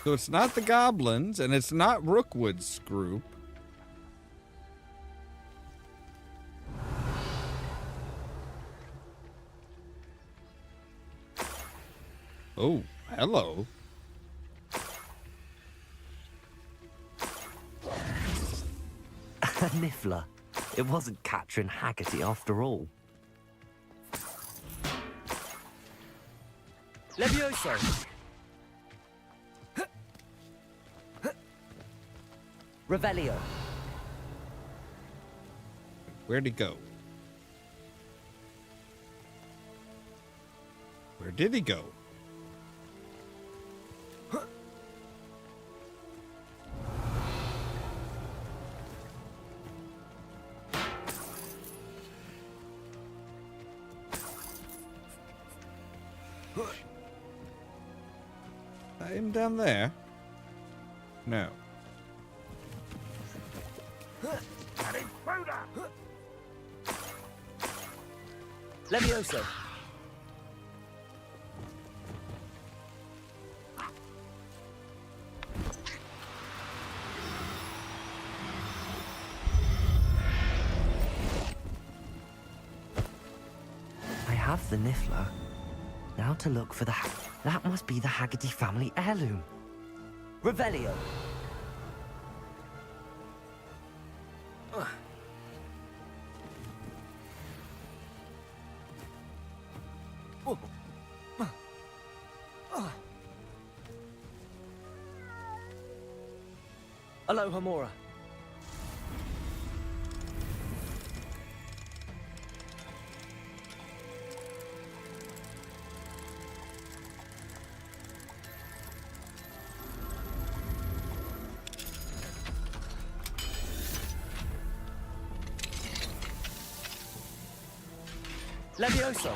Speaker 1: So it's not the goblins, and it's not Rookwood's group. Oh, hello.
Speaker 3: Niffler. It wasn't Katrin Haggerty after all. Levioso. Revelio.
Speaker 1: Where'd he go? Where did he go? him down there? No.
Speaker 8: Levioso.
Speaker 3: I have the Niffler. Now to look for the that must be the Haggerty family heirloom. Revelio.
Speaker 8: Aloha Mora. Levioso.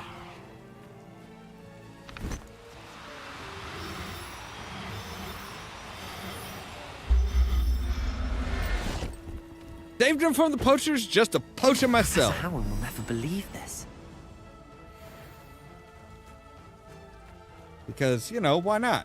Speaker 1: Saved him from the poachers just to poach him myself.
Speaker 3: Howard will never believe this.
Speaker 1: Because, you know, why not?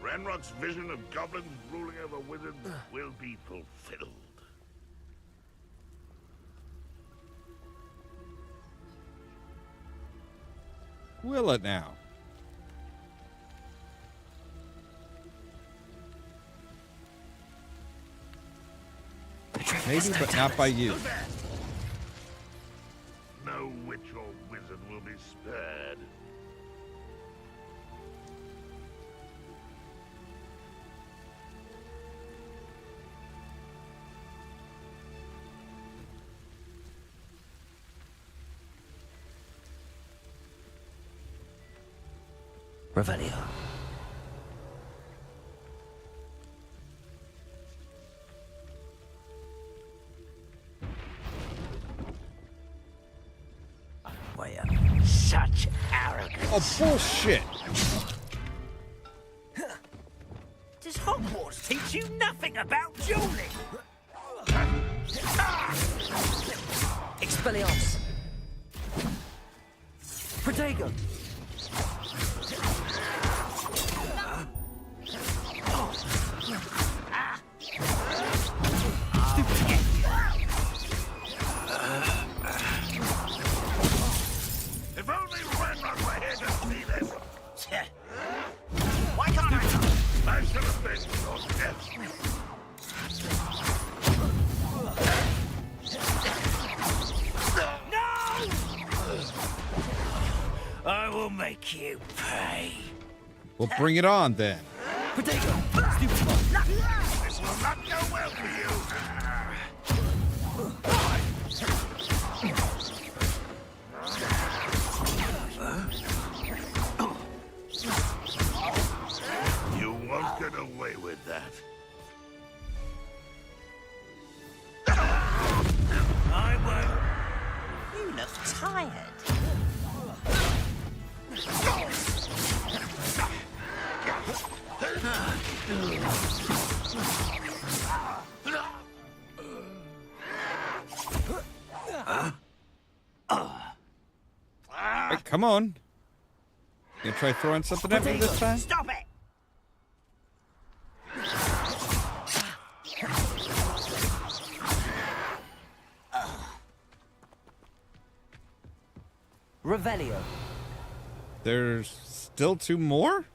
Speaker 4: Ranrock's vision of goblins ruling over wizards will be fulfilled.
Speaker 1: Will it now? Maybe, but not by you.
Speaker 4: No witch or wizard will be spared.
Speaker 3: Revelio.
Speaker 15: Such arrogance.
Speaker 1: Oh, bullshit.
Speaker 15: Does Hogwarts teach you nothing about dueling?
Speaker 3: Expelliarmus. Protego.
Speaker 4: If only Ranrock were here to see this.
Speaker 15: Why can't I?
Speaker 4: I should have been your death.
Speaker 15: No! I will make you pay.
Speaker 1: Well, bring it on then.
Speaker 3: Protego.
Speaker 4: This will not go well for you. You won't get away with that.
Speaker 15: I won't. You look tired.
Speaker 1: Hey, come on. You gonna try throwing something at me this time?
Speaker 15: Stop it!
Speaker 3: Revelio.
Speaker 1: There's still two more?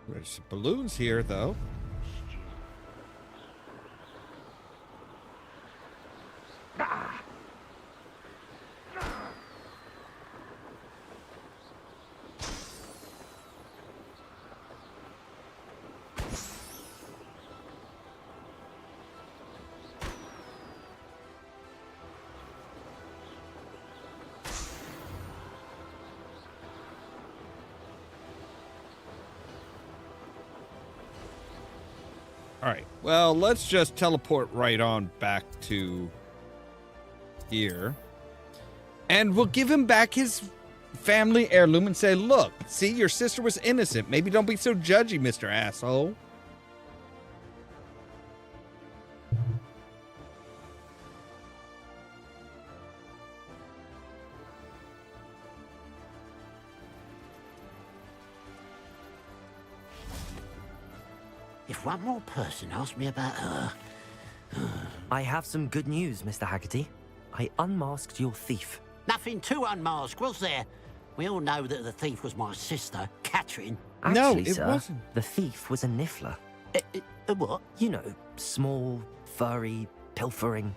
Speaker 1: There's some balloons here, though. All right. Well, let's just teleport right on back to here. And we'll give him back his family heirloom and say, look, see, your sister was innocent. Maybe don't be so judgy, Mr. Asshole.
Speaker 15: If one more person asks me about her...
Speaker 3: I have some good news, Mr. Haggerty. I unmasked your thief.
Speaker 15: Nothing to unmask, was there? We all know that the thief was my sister, Catherine.
Speaker 3: Actually,
Speaker 1: it
Speaker 3: sir,
Speaker 1: wasn't.
Speaker 3: The thief was a niffler.
Speaker 15: What?
Speaker 3: You know, small, furry, pilfering.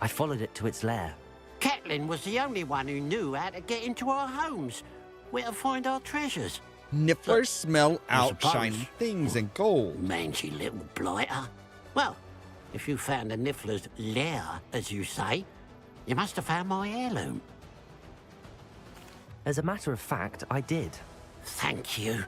Speaker 3: I followed it to its lair.
Speaker 15: Catelyn was the only one who knew how to get into our homes, where to find our treasures.
Speaker 1: Nifflers smell out
Speaker 15: suppose.
Speaker 1: shiny things and gold.
Speaker 15: Mangy little blighter. Well, if you found the Niffler's lair, as you say, you must have found my heirloom.
Speaker 3: As a matter of fact, I did.
Speaker 15: Thank you.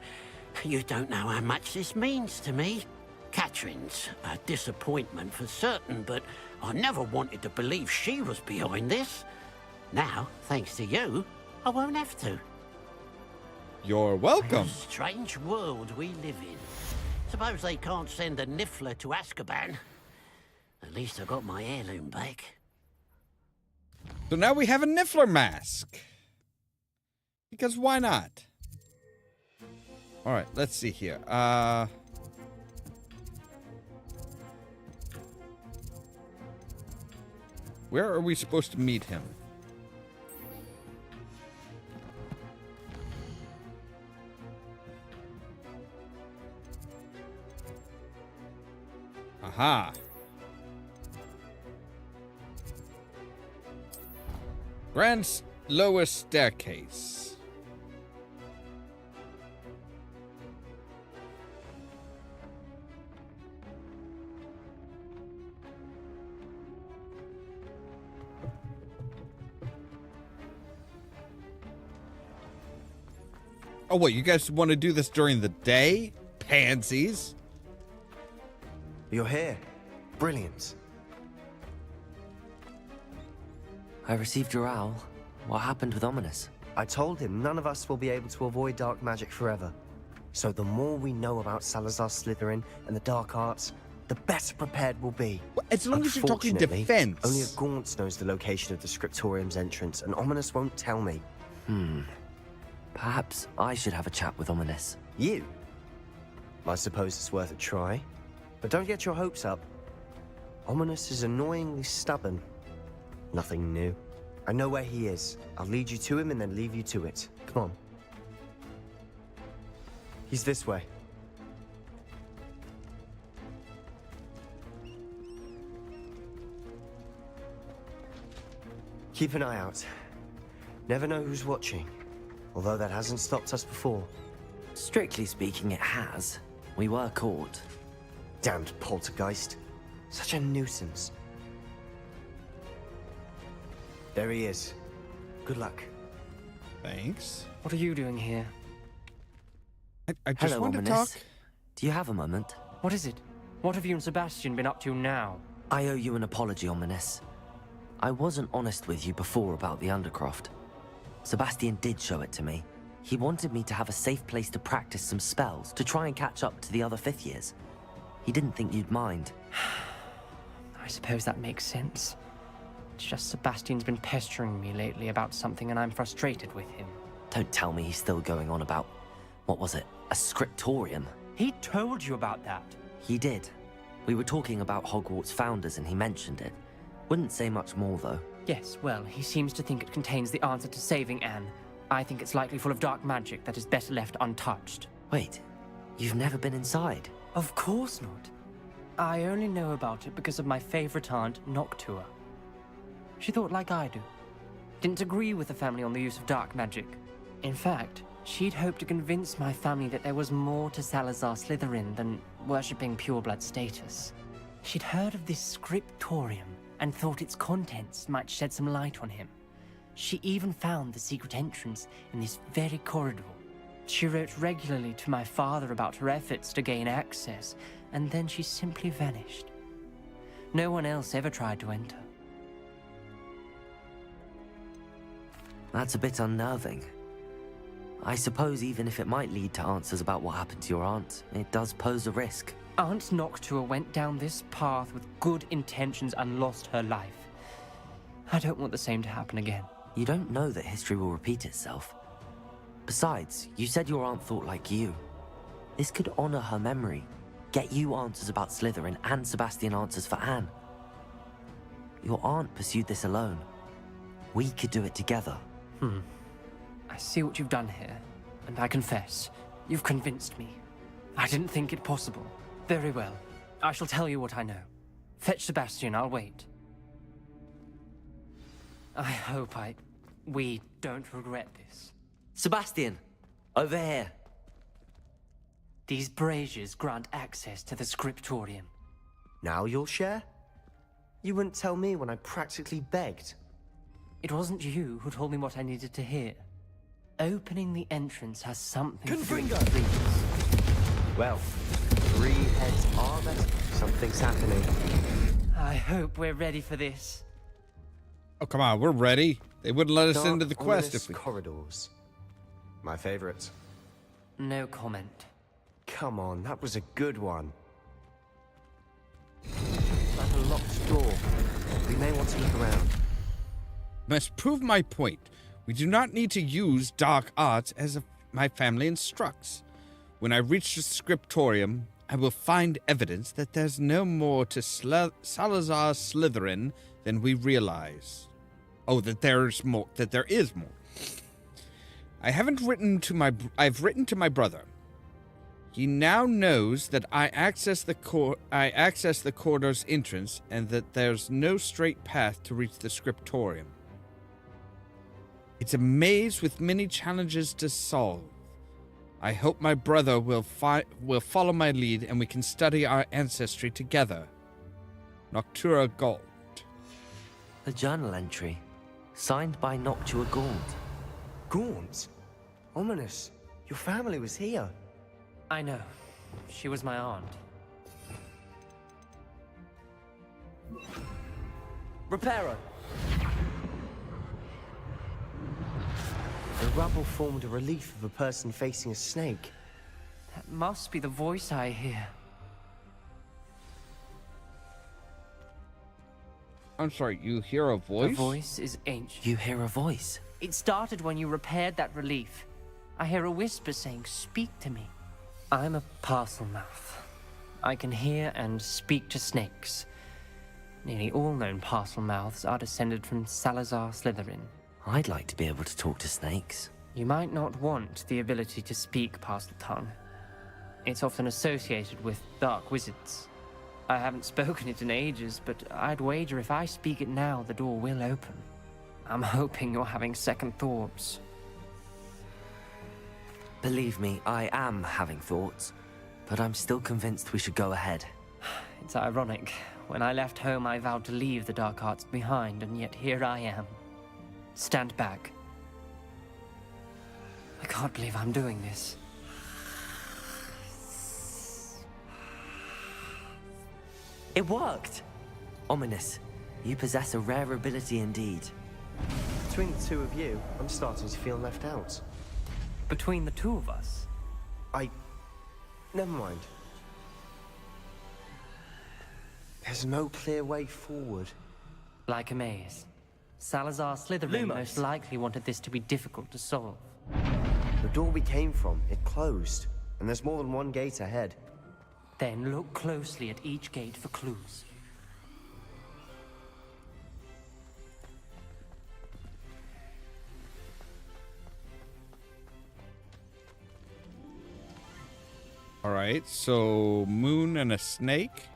Speaker 15: You don't know how much this means to me. Catherine's a disappointment for certain, but I never wanted to believe she was behind this. Now, thanks to you, I won't have to.
Speaker 1: You're welcome.
Speaker 15: Strange world we live in. Suppose they can't send a Niffler to Azkaban. At least I got my heirloom back.
Speaker 1: So now we have a Niffler mask. Because why not? All right, let's see here. Where are we supposed to meet him? Aha. Grant's lowest staircase. Oh, what, you guys want to do this during the day? Pansies.
Speaker 14: You're here. Brilliant.
Speaker 3: I received your owl. What happened with Ominous?
Speaker 14: I told him none of us will be able to avoid dark magic forever. So the more we know about Salazar Slytherin and the dark arts, the better prepared we'll be.
Speaker 1: Well, as long as you're talking
Speaker 14: Unfortunately,
Speaker 1: defense.
Speaker 14: only a Gaunt knows the location of the Scriptorium's entrance, and Ominous won't tell me.
Speaker 3: Perhaps I should have a chat with Ominous.
Speaker 14: You? I suppose it's worth a try. But don't get your hopes up. Ominous is annoyingly stubborn. Nothing new. I know where he is. I'll lead you to him and then leave you to it. Come on. He's this way. Keep an eye out. Never know who's watching. Although that hasn't stopped us before.
Speaker 3: Strictly speaking, it has. We were caught.
Speaker 14: Damned poltergeist. Such a nuisance. There he is. Good luck.
Speaker 1: Thanks.
Speaker 13: What are you doing here?
Speaker 1: I just
Speaker 3: Hello,
Speaker 1: want to
Speaker 3: Ominous.
Speaker 1: talk.
Speaker 3: Do you have a moment?
Speaker 13: What is it? What have you and Sebastian been up to now?
Speaker 3: I owe you an apology, Ominous. I wasn't honest with you before about the Undercroft. Sebastian did show it to me. He wanted me to have a safe place to practice some spells to try and catch up to the other fifth years. He didn't think you'd mind.
Speaker 13: I suppose that makes sense. It's just Sebastian's been pestering me lately about something and I'm frustrated with him.
Speaker 3: Don't tell me he's still going on about, what was it, a scriptorium?
Speaker 13: He told you about that?
Speaker 3: He did. We were talking about Hogwarts founders and he mentioned it. Wouldn't say much more though.
Speaker 13: Yes, well, he seems to think it contains the answer to saving Anne. I think it's likely full of dark magic that is better left untouched.
Speaker 3: Wait, you've never been inside?
Speaker 13: Of course not. I only know about it because of my favorite aunt, Noctua. She thought like I do. Didn't agree with the family on the use of dark magic. In fact, she'd hoped to convince my family that there was more to Salazar Slytherin than worshipping pureblood status. She'd heard of this scriptorium and thought its contents might shed some light on him. She even found the secret entrance in this very corridor. She wrote regularly to my father about her efforts to gain access, and then she simply vanished. No one else ever tried to enter.
Speaker 3: That's a bit unnerving. I suppose even if it might lead to answers about what happened to your aunt, it does pose a risk.
Speaker 13: Aunt Noctua went down this path with good intentions and lost her life. I don't want the same to happen again.
Speaker 3: You don't know that history will repeat itself. Besides, you said your aunt thought like you. This could honor her memory, get you answers about Slytherin, and Sebastian answers for Anne. Your aunt pursued this alone. We could do it together.
Speaker 13: I see what you've done here, and I confess, you've convinced me. I didn't think it possible. Very well. I shall tell you what I know. Fetch Sebastian, I'll wait. I hope we don't regret this.
Speaker 3: Sebastian! Over here!
Speaker 13: These braziers grant access to the scriptorium.
Speaker 14: Now you'll share? You wouldn't tell me when I practically begged.
Speaker 13: It wasn't you who told me what I needed to hear. Opening the entrance has something to do with threes.
Speaker 14: Well, 3 heads are better. Something's happening.
Speaker 13: I hope we're ready for this.
Speaker 1: Oh, come on, we're ready. They wouldn't let us
Speaker 14: Dark,
Speaker 1: into the quest
Speaker 14: ominous
Speaker 1: if we...
Speaker 14: corridors. My favorite.
Speaker 13: No comment.
Speaker 14: Come on, that was a good one. Like a locked door. We may want to look around.
Speaker 1: Must prove my point. We do not need to use dark arts as my family instructs. When I reach the scriptorium, I will find evidence that there's no more to Salazar Slytherin than we realize. Oh, that there is more. I've written to my brother. He now knows that I access the corridor's entrance and that there's no straight path to reach the scriptorium. It's a maze with many challenges to solve. I hope my brother will follow my lead and we can study our ancestry together. Noctua Gaunt.
Speaker 3: A journal entry, signed by Noctua Gaunt.
Speaker 14: Gaunt? Ominous. Your family was here.
Speaker 13: I know. She was my aunt.
Speaker 3: Reparo!
Speaker 14: The rubble formed a relief of a person facing a snake.
Speaker 13: That must be the voice I hear.
Speaker 1: I'm sorry, you hear a voice?
Speaker 13: The voice is ancient.
Speaker 3: You hear a voice?
Speaker 13: It started when you repaired that relief. I hear a whisper saying, "Speak to me." I'm a parcel mouth. I can hear and speak to snakes. Nearly all known parcel mouths are descended from Salazar Slytherin.
Speaker 3: I'd like to be able to talk to snakes.
Speaker 13: You might not want the ability to speak parcel tongue. It's often associated with dark wizards. I haven't spoken it in ages, but I'd wager if I speak it now, the door will open. I'm hoping you're having second thoughts.
Speaker 3: Believe me, I am having thoughts, but I'm still convinced we should go ahead.
Speaker 13: It's ironic. When I left home, I vowed to leave the dark arts behind, and yet here I am. Stand back. I can't believe I'm doing this.
Speaker 3: It worked! Ominous, you possess a rare ability indeed.
Speaker 14: Between the two of you, I'm starting to feel left out.
Speaker 13: Between the two of us?
Speaker 14: Never mind. There's no clear way forward.
Speaker 13: Like a maze. Salazar Slytherin most likely wanted this to be difficult to solve.
Speaker 14: The door we came from, it closed, and there's more than one gate ahead.
Speaker 13: Then look closely at each gate for clues.
Speaker 1: All right, so moon and a snake.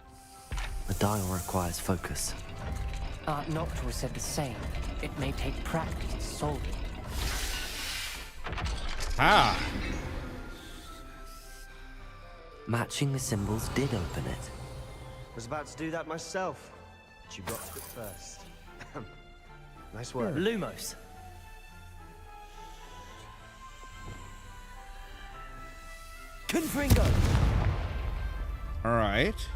Speaker 3: The dial requires focus.
Speaker 13: Aunt Noctua said the same. It may take practice to solve it.
Speaker 1: Ah!
Speaker 3: Matching the symbols did open it.
Speaker 14: Was about to do that myself, but you got to it first. Nice work.
Speaker 3: Lumos.
Speaker 14: Confringo!
Speaker 1: Alright.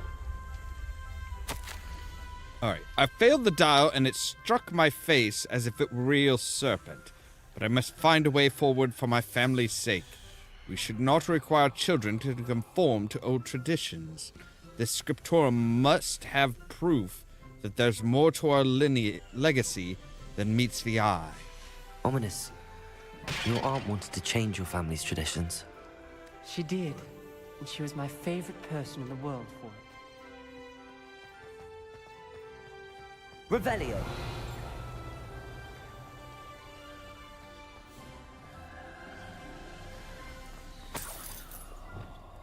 Speaker 1: Alright. I failed the dial and it struck my face as if it were a real serpent. But I must find a way forward for my family's sake. We should not require children to conform to old traditions. This scriptorium must have proof that there's more to our legacy than meets the eye.
Speaker 3: Ominous, your aunt wanted to change your family's traditions.
Speaker 13: She did, and she was my favorite person in the world for it.
Speaker 3: Revelio.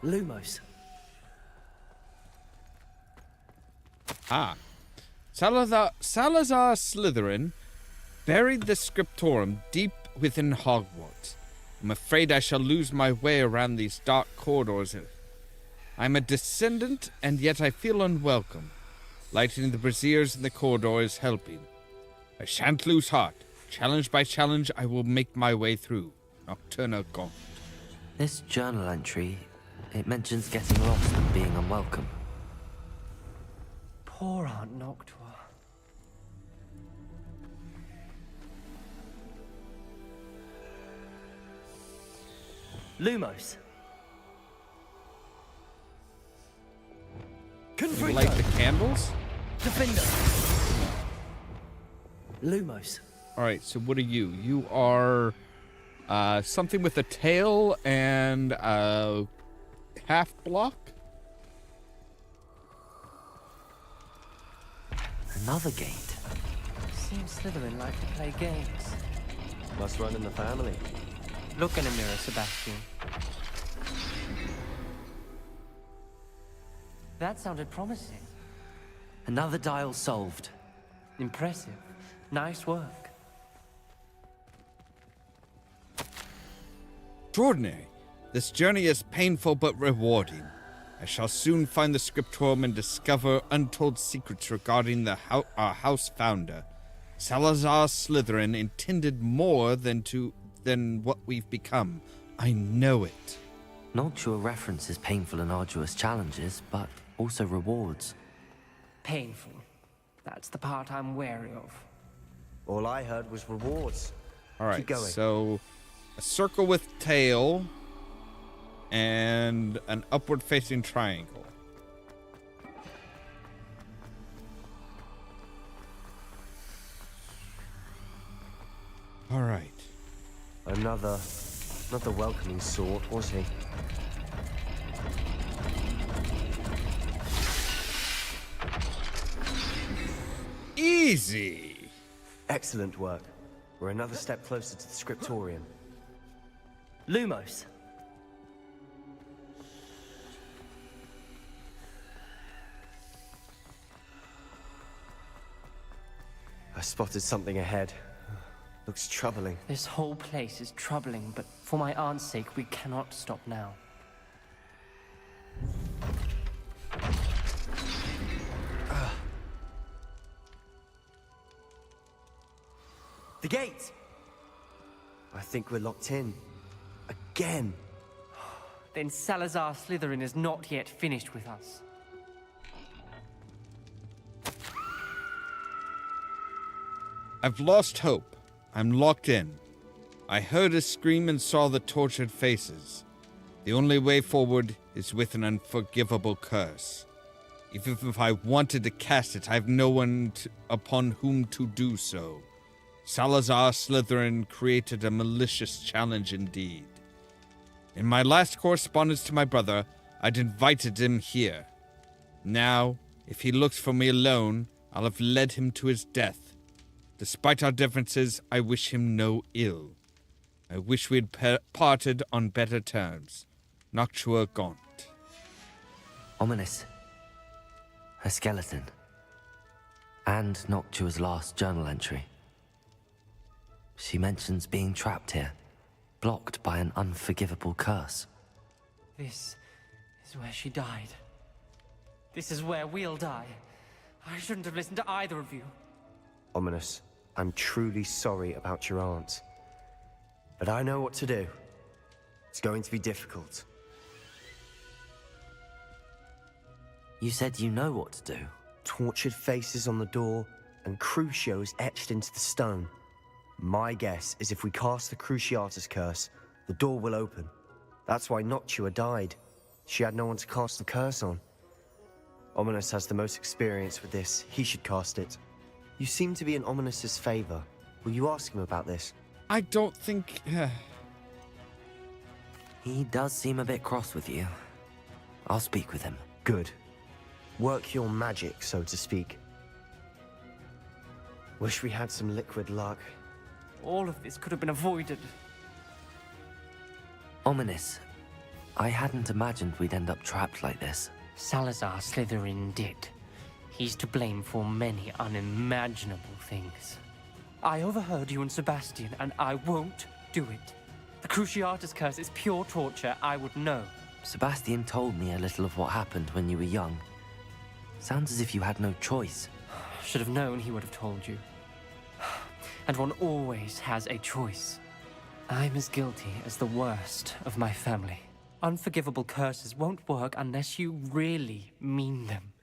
Speaker 3: Lumos.
Speaker 1: Ah. Salazar Slytherin buried the scriptorium deep within Hogwarts. I'm afraid I shall lose my way around these dark corridors. I'm a descendant, and yet I feel unwelcome. Lighting the braziers in the corridor is helping. I shan't lose heart. Challenge by challenge, I will make my way through. Nocturna Gaunt.
Speaker 3: This journal entry, it mentions getting lost and being unwelcome.
Speaker 13: Poor Aunt Noctua.
Speaker 3: Lumos.
Speaker 1: You light the candles?
Speaker 3: Defender. Lumos.
Speaker 1: Alright, so what are you? You are something with a tail and a half block?
Speaker 3: Another gate.
Speaker 13: Seems Slytherin like to play games.
Speaker 14: Must run in the family.
Speaker 13: Look in a mirror, Sebastian. That sounded promising.
Speaker 3: Another dial solved.
Speaker 13: Impressive. Nice work.
Speaker 1: Extraordinary. This journey is painful but rewarding. I shall soon find the scriptorium and discover untold secrets regarding our house founder. Salazar Slytherin intended more than what we've become. I know it.
Speaker 3: Noctua references painful and arduous challenges, but also rewards.
Speaker 13: Painful. That's the part I'm wary of.
Speaker 14: All I heard was rewards.
Speaker 1: Alright,
Speaker 14: Keep going.
Speaker 1: So a circle with tail and an upward facing triangle. Alright.
Speaker 14: Another, not the welcoming sort, was he?
Speaker 1: Easy!
Speaker 14: Excellent work. We're another step closer to the scriptorium.
Speaker 3: Lumos.
Speaker 14: I spotted something ahead. Looks troubling.
Speaker 13: This whole place is troubling, but for my aunt's sake, we cannot stop now.
Speaker 3: The gate!
Speaker 14: I think we're locked in. Again.
Speaker 13: Then Salazar Slytherin is not yet finished with us.
Speaker 1: I've lost hope. I'm locked in. I heard a scream and saw the tortured faces. The only way forward is with an unforgivable curse. Even if I wanted to cast it, I have no one upon whom to do so. Salazar Slytherin created a malicious challenge indeed. In my last correspondence to my brother, I'd invited him here. Now, if he looks for me alone, I'll have led him to his death. Despite our differences, I wish him no ill. I wish we had parted on better terms. Noctua Gaunt.
Speaker 3: Ominous. Her skeleton. And Noctua's last journal entry. She mentions being trapped here, blocked by an unforgivable curse.
Speaker 13: This is where she died. This is where we'll die. I shouldn't have listened to either of you.
Speaker 14: Ominous, I'm truly sorry about your aunt. But I know what to do. It's going to be difficult.
Speaker 3: You said you know what to do.
Speaker 14: Tortured faces on the door, and Crucios etched into the stone. My guess is if we cast the Cruciatus curse, the door will open. That's why Noctua died. She had no one to cast the curse on. Ominous has the most experience with this. He should cast it. You seem to be in Ominous's favor. Will you ask him about this?
Speaker 1: I don't think...
Speaker 3: He does seem a bit cross with you. I'll speak with him.
Speaker 14: Good. Work your magic, so to speak. Wish we had some liquid luck.
Speaker 13: All of this could have been avoided.
Speaker 3: Ominous, I hadn't imagined we'd end up trapped like this.
Speaker 13: Salazar Slytherin did. He's to blame for many unimaginable things. I overheard you and Sebastian, and I won't do it. The Cruciatus curse is pure torture, I would know.
Speaker 3: Sebastian told me a little of what happened when you were young. Sounds as if you had no choice.
Speaker 13: Should have known he would have told you. And one always has a choice. I'm as guilty as the worst of my family. Unforgivable curses won't work unless you really mean them.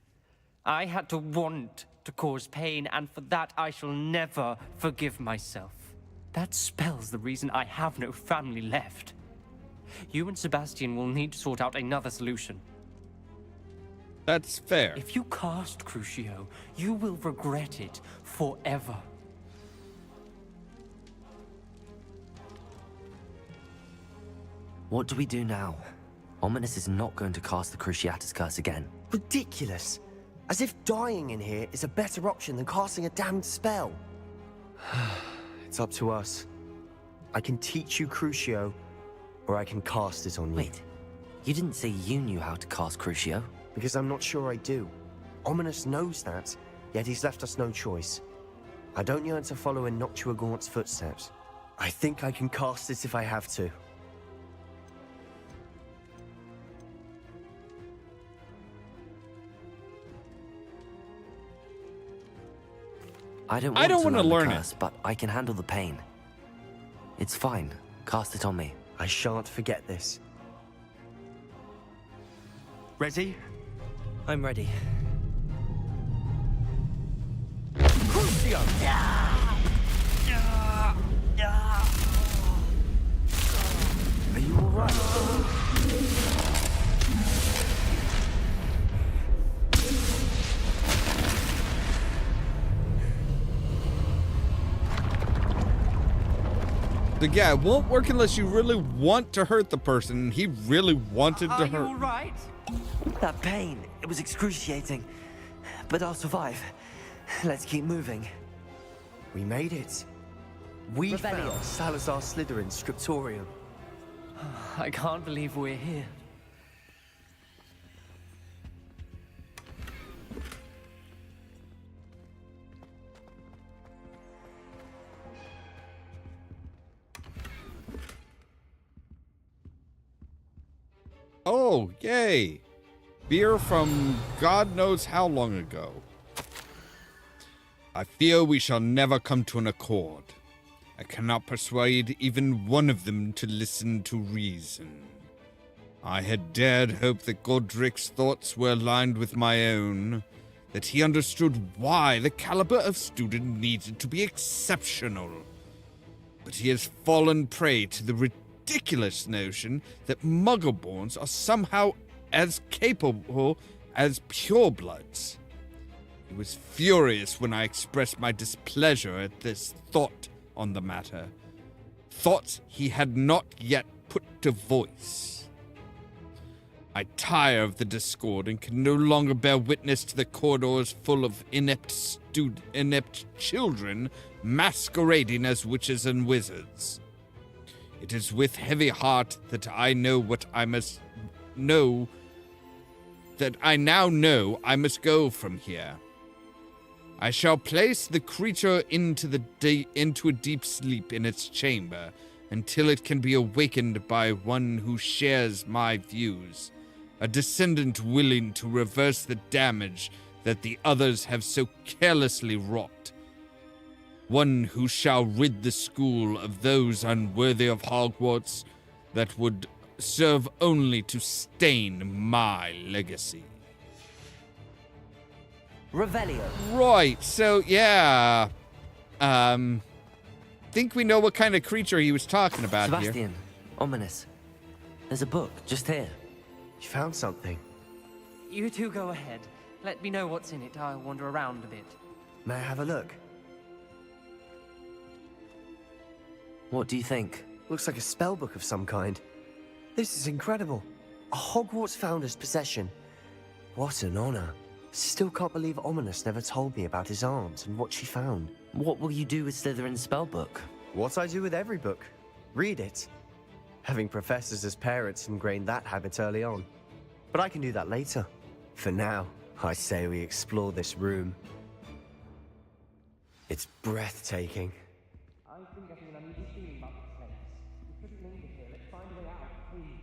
Speaker 13: I had to want to cause pain, and for that I shall never forgive myself. That spell's the reason I have no family left. You and Sebastian will need to sort out another solution.
Speaker 1: That's fair.
Speaker 13: If you cast Crucio, you will regret it forever.
Speaker 3: What do we do now? Ominous is not going to cast the Cruciatus curse again.
Speaker 14: Ridiculous! As if dying in here is a better option than casting a damned spell. It's up to us. I can teach you Crucio, or I can cast it on you.
Speaker 3: Wait, you didn't say you knew how to cast Crucio?
Speaker 14: Because I'm not sure I do. Ominous knows that, yet he's left us no choice. I don't yearn to follow in Noctua Gaunt's footsteps. I think I can cast it if I have to.
Speaker 3: I don't want to learn it, but I can handle the pain. It's fine. Cast it on me.
Speaker 14: I shan't forget this.
Speaker 8: Ready?
Speaker 3: I'm ready.
Speaker 8: Crucio!
Speaker 14: Are you alright?
Speaker 1: Yeah, it won't work unless you really want to hurt the person. He really wanted to hurt.
Speaker 13: Are you all right?
Speaker 3: That pain, it was excruciating. But I'll survive. Let's keep moving.
Speaker 14: We made it. We
Speaker 3: Revelio.
Speaker 14: found Salazar Slytherin's scriptorium.
Speaker 13: I can't believe we're here.
Speaker 1: Oh, yay! Beer from God knows how long ago. I fear we shall never come to an accord. I cannot persuade even one of them to listen to reason. I had dared hope that Godric's thoughts were aligned with my own, that he understood why the caliber of student needed to be exceptional. But he has fallen prey to the ridiculous notion that Muggleborns are somehow as capable as purebloods. He was furious when I expressed my displeasure at this thought on the matter, thoughts he had not yet put to voice. I tire of the discord and can no longer bear witness to the corridors full of inept children masquerading as witches and wizards. It is with heavy heart that I know what I must know, that I now know I must go from here. I shall place the creature into a deep sleep in its chamber until it can be awakened by one who shares my views, a descendant willing to reverse the damage that the others have so carelessly wrought. One who shall rid the school of those unworthy of Hogwarts that would serve only to stain my legacy.
Speaker 3: Revelio.
Speaker 1: Right, so yeah. Think we know what kind of creature he was talking about here.
Speaker 3: Sebastian, ominous. There's a book just here.
Speaker 14: You found something.
Speaker 13: You two go ahead. Let me know what's in it. I'll wander around a bit.
Speaker 14: May I have a look?
Speaker 3: What do you think?
Speaker 14: Looks like a spell book of some kind. This is incredible. A Hogwarts founder's possession. What an honor. Still can't believe Ominous never told me about his aunt and what she found.
Speaker 3: What will you do with Slytherin's spellbook?
Speaker 14: What I do with every book. Read it. Having professors as parents ingrained that habit early on. But I can do that later. For now, I say we explore this room. It's breathtaking.
Speaker 13: I think I feel an uneasy feeling about this place. We couldn't linger here. Let's find a way out, please.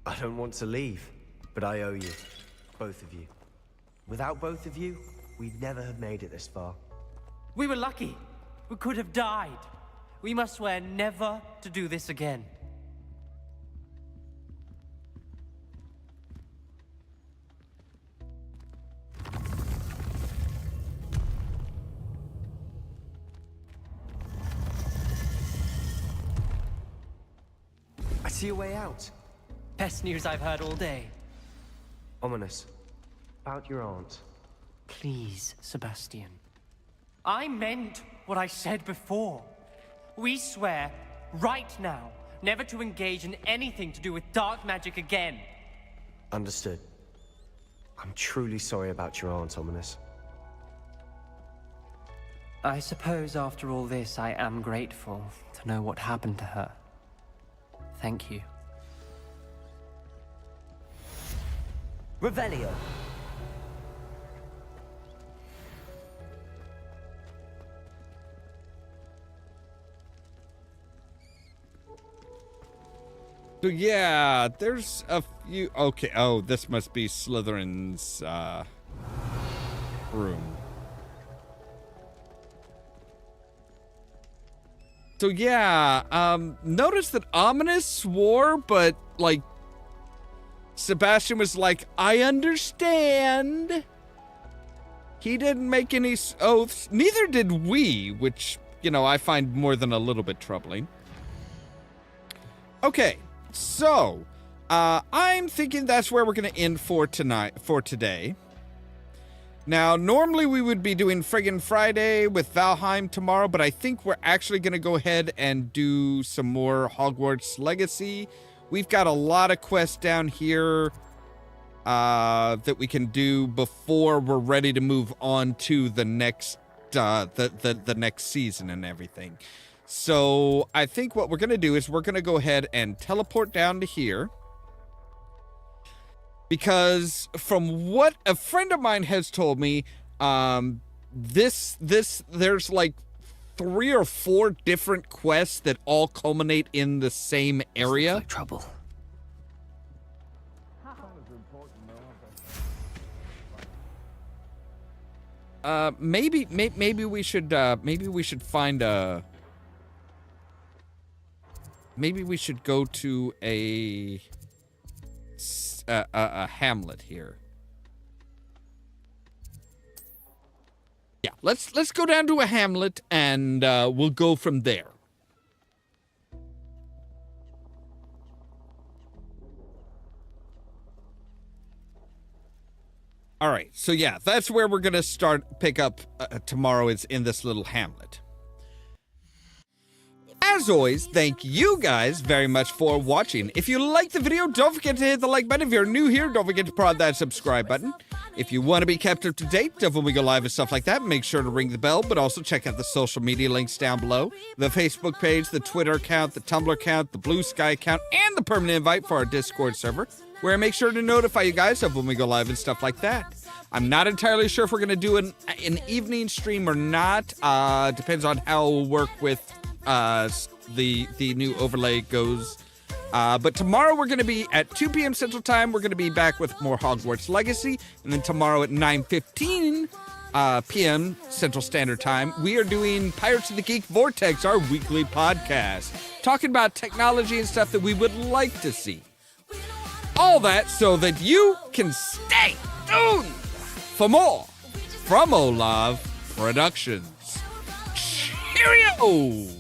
Speaker 14: I don't want to leave, but I owe you. Both of you. Without both of you, we'd never have made it this far.
Speaker 13: We were lucky. We could have died. We must swear never to do this again.
Speaker 14: I see a way out.
Speaker 13: Best news I've heard all day.
Speaker 14: Ominous. About your aunt.
Speaker 13: Please, Sebastian. I meant what I said before. We swear, right now, never to engage in anything to do with dark magic again.
Speaker 14: Understood. I'm truly sorry about your aunt, Ominous.
Speaker 13: I suppose after all this, I am grateful to know what happened to her. Thank you.
Speaker 3: Revelio.
Speaker 1: So yeah, there's a few. Okay, oh, this must be Slytherin's room. So yeah, notice that Ominous swore, but like Sebastian was like, I understand. He didn't make any oaths. Neither did we, which, you know, I find more than a little bit troubling. Okay. So, I'm thinking that's where we're going to end for today. Now, normally we would be doing Friggin' Friday with Valheim tomorrow, but I think we're actually going to go ahead and do some more Hogwarts Legacy. We've got a lot of quests down here that we can do before we're ready to move on to the next the next season and everything. So I think what we're going to do is we're going to go ahead and teleport down to here. Because from what a friend of mine has told me, there's like 3 or 4 different quests that all culminate in the same area.
Speaker 3: Like trouble.
Speaker 1: Maybe we should find a. Maybe we should go to a hamlet here. Yeah, let's go down to a hamlet and we'll go from there. All right, so yeah, that's where we're gonna pick up tomorrow. Is in this little hamlet. As always, thank you guys very much for watching. If you liked the video, don't forget to hit the like button. If you're new here, don't forget to prod that subscribe button. If you want to be kept up to date of when we go live and stuff like that, make sure to ring the bell, but also check out the social media links down below. The Facebook page, the Twitter account, the Tumblr account, the Blue Sky account, and the permanent invite for our Discord server, where I make sure to notify you guys of when we go live and stuff like that. I'm not entirely sure if we're going to do an evening stream or not. Depends on how we'll work with the new overlay goes. But tomorrow we're going to be at 2 p.m. Central Time. We're going to be back with more Hogwarts Legacy. And then tomorrow at 9:15 p.m. Central Standard Time, we are doing Pirates of the Geek Vortex, our weekly podcast, talking about technology and stuff that we would like to see. All that so that you can stay tuned for more from Ollamh Productions. Cheerio!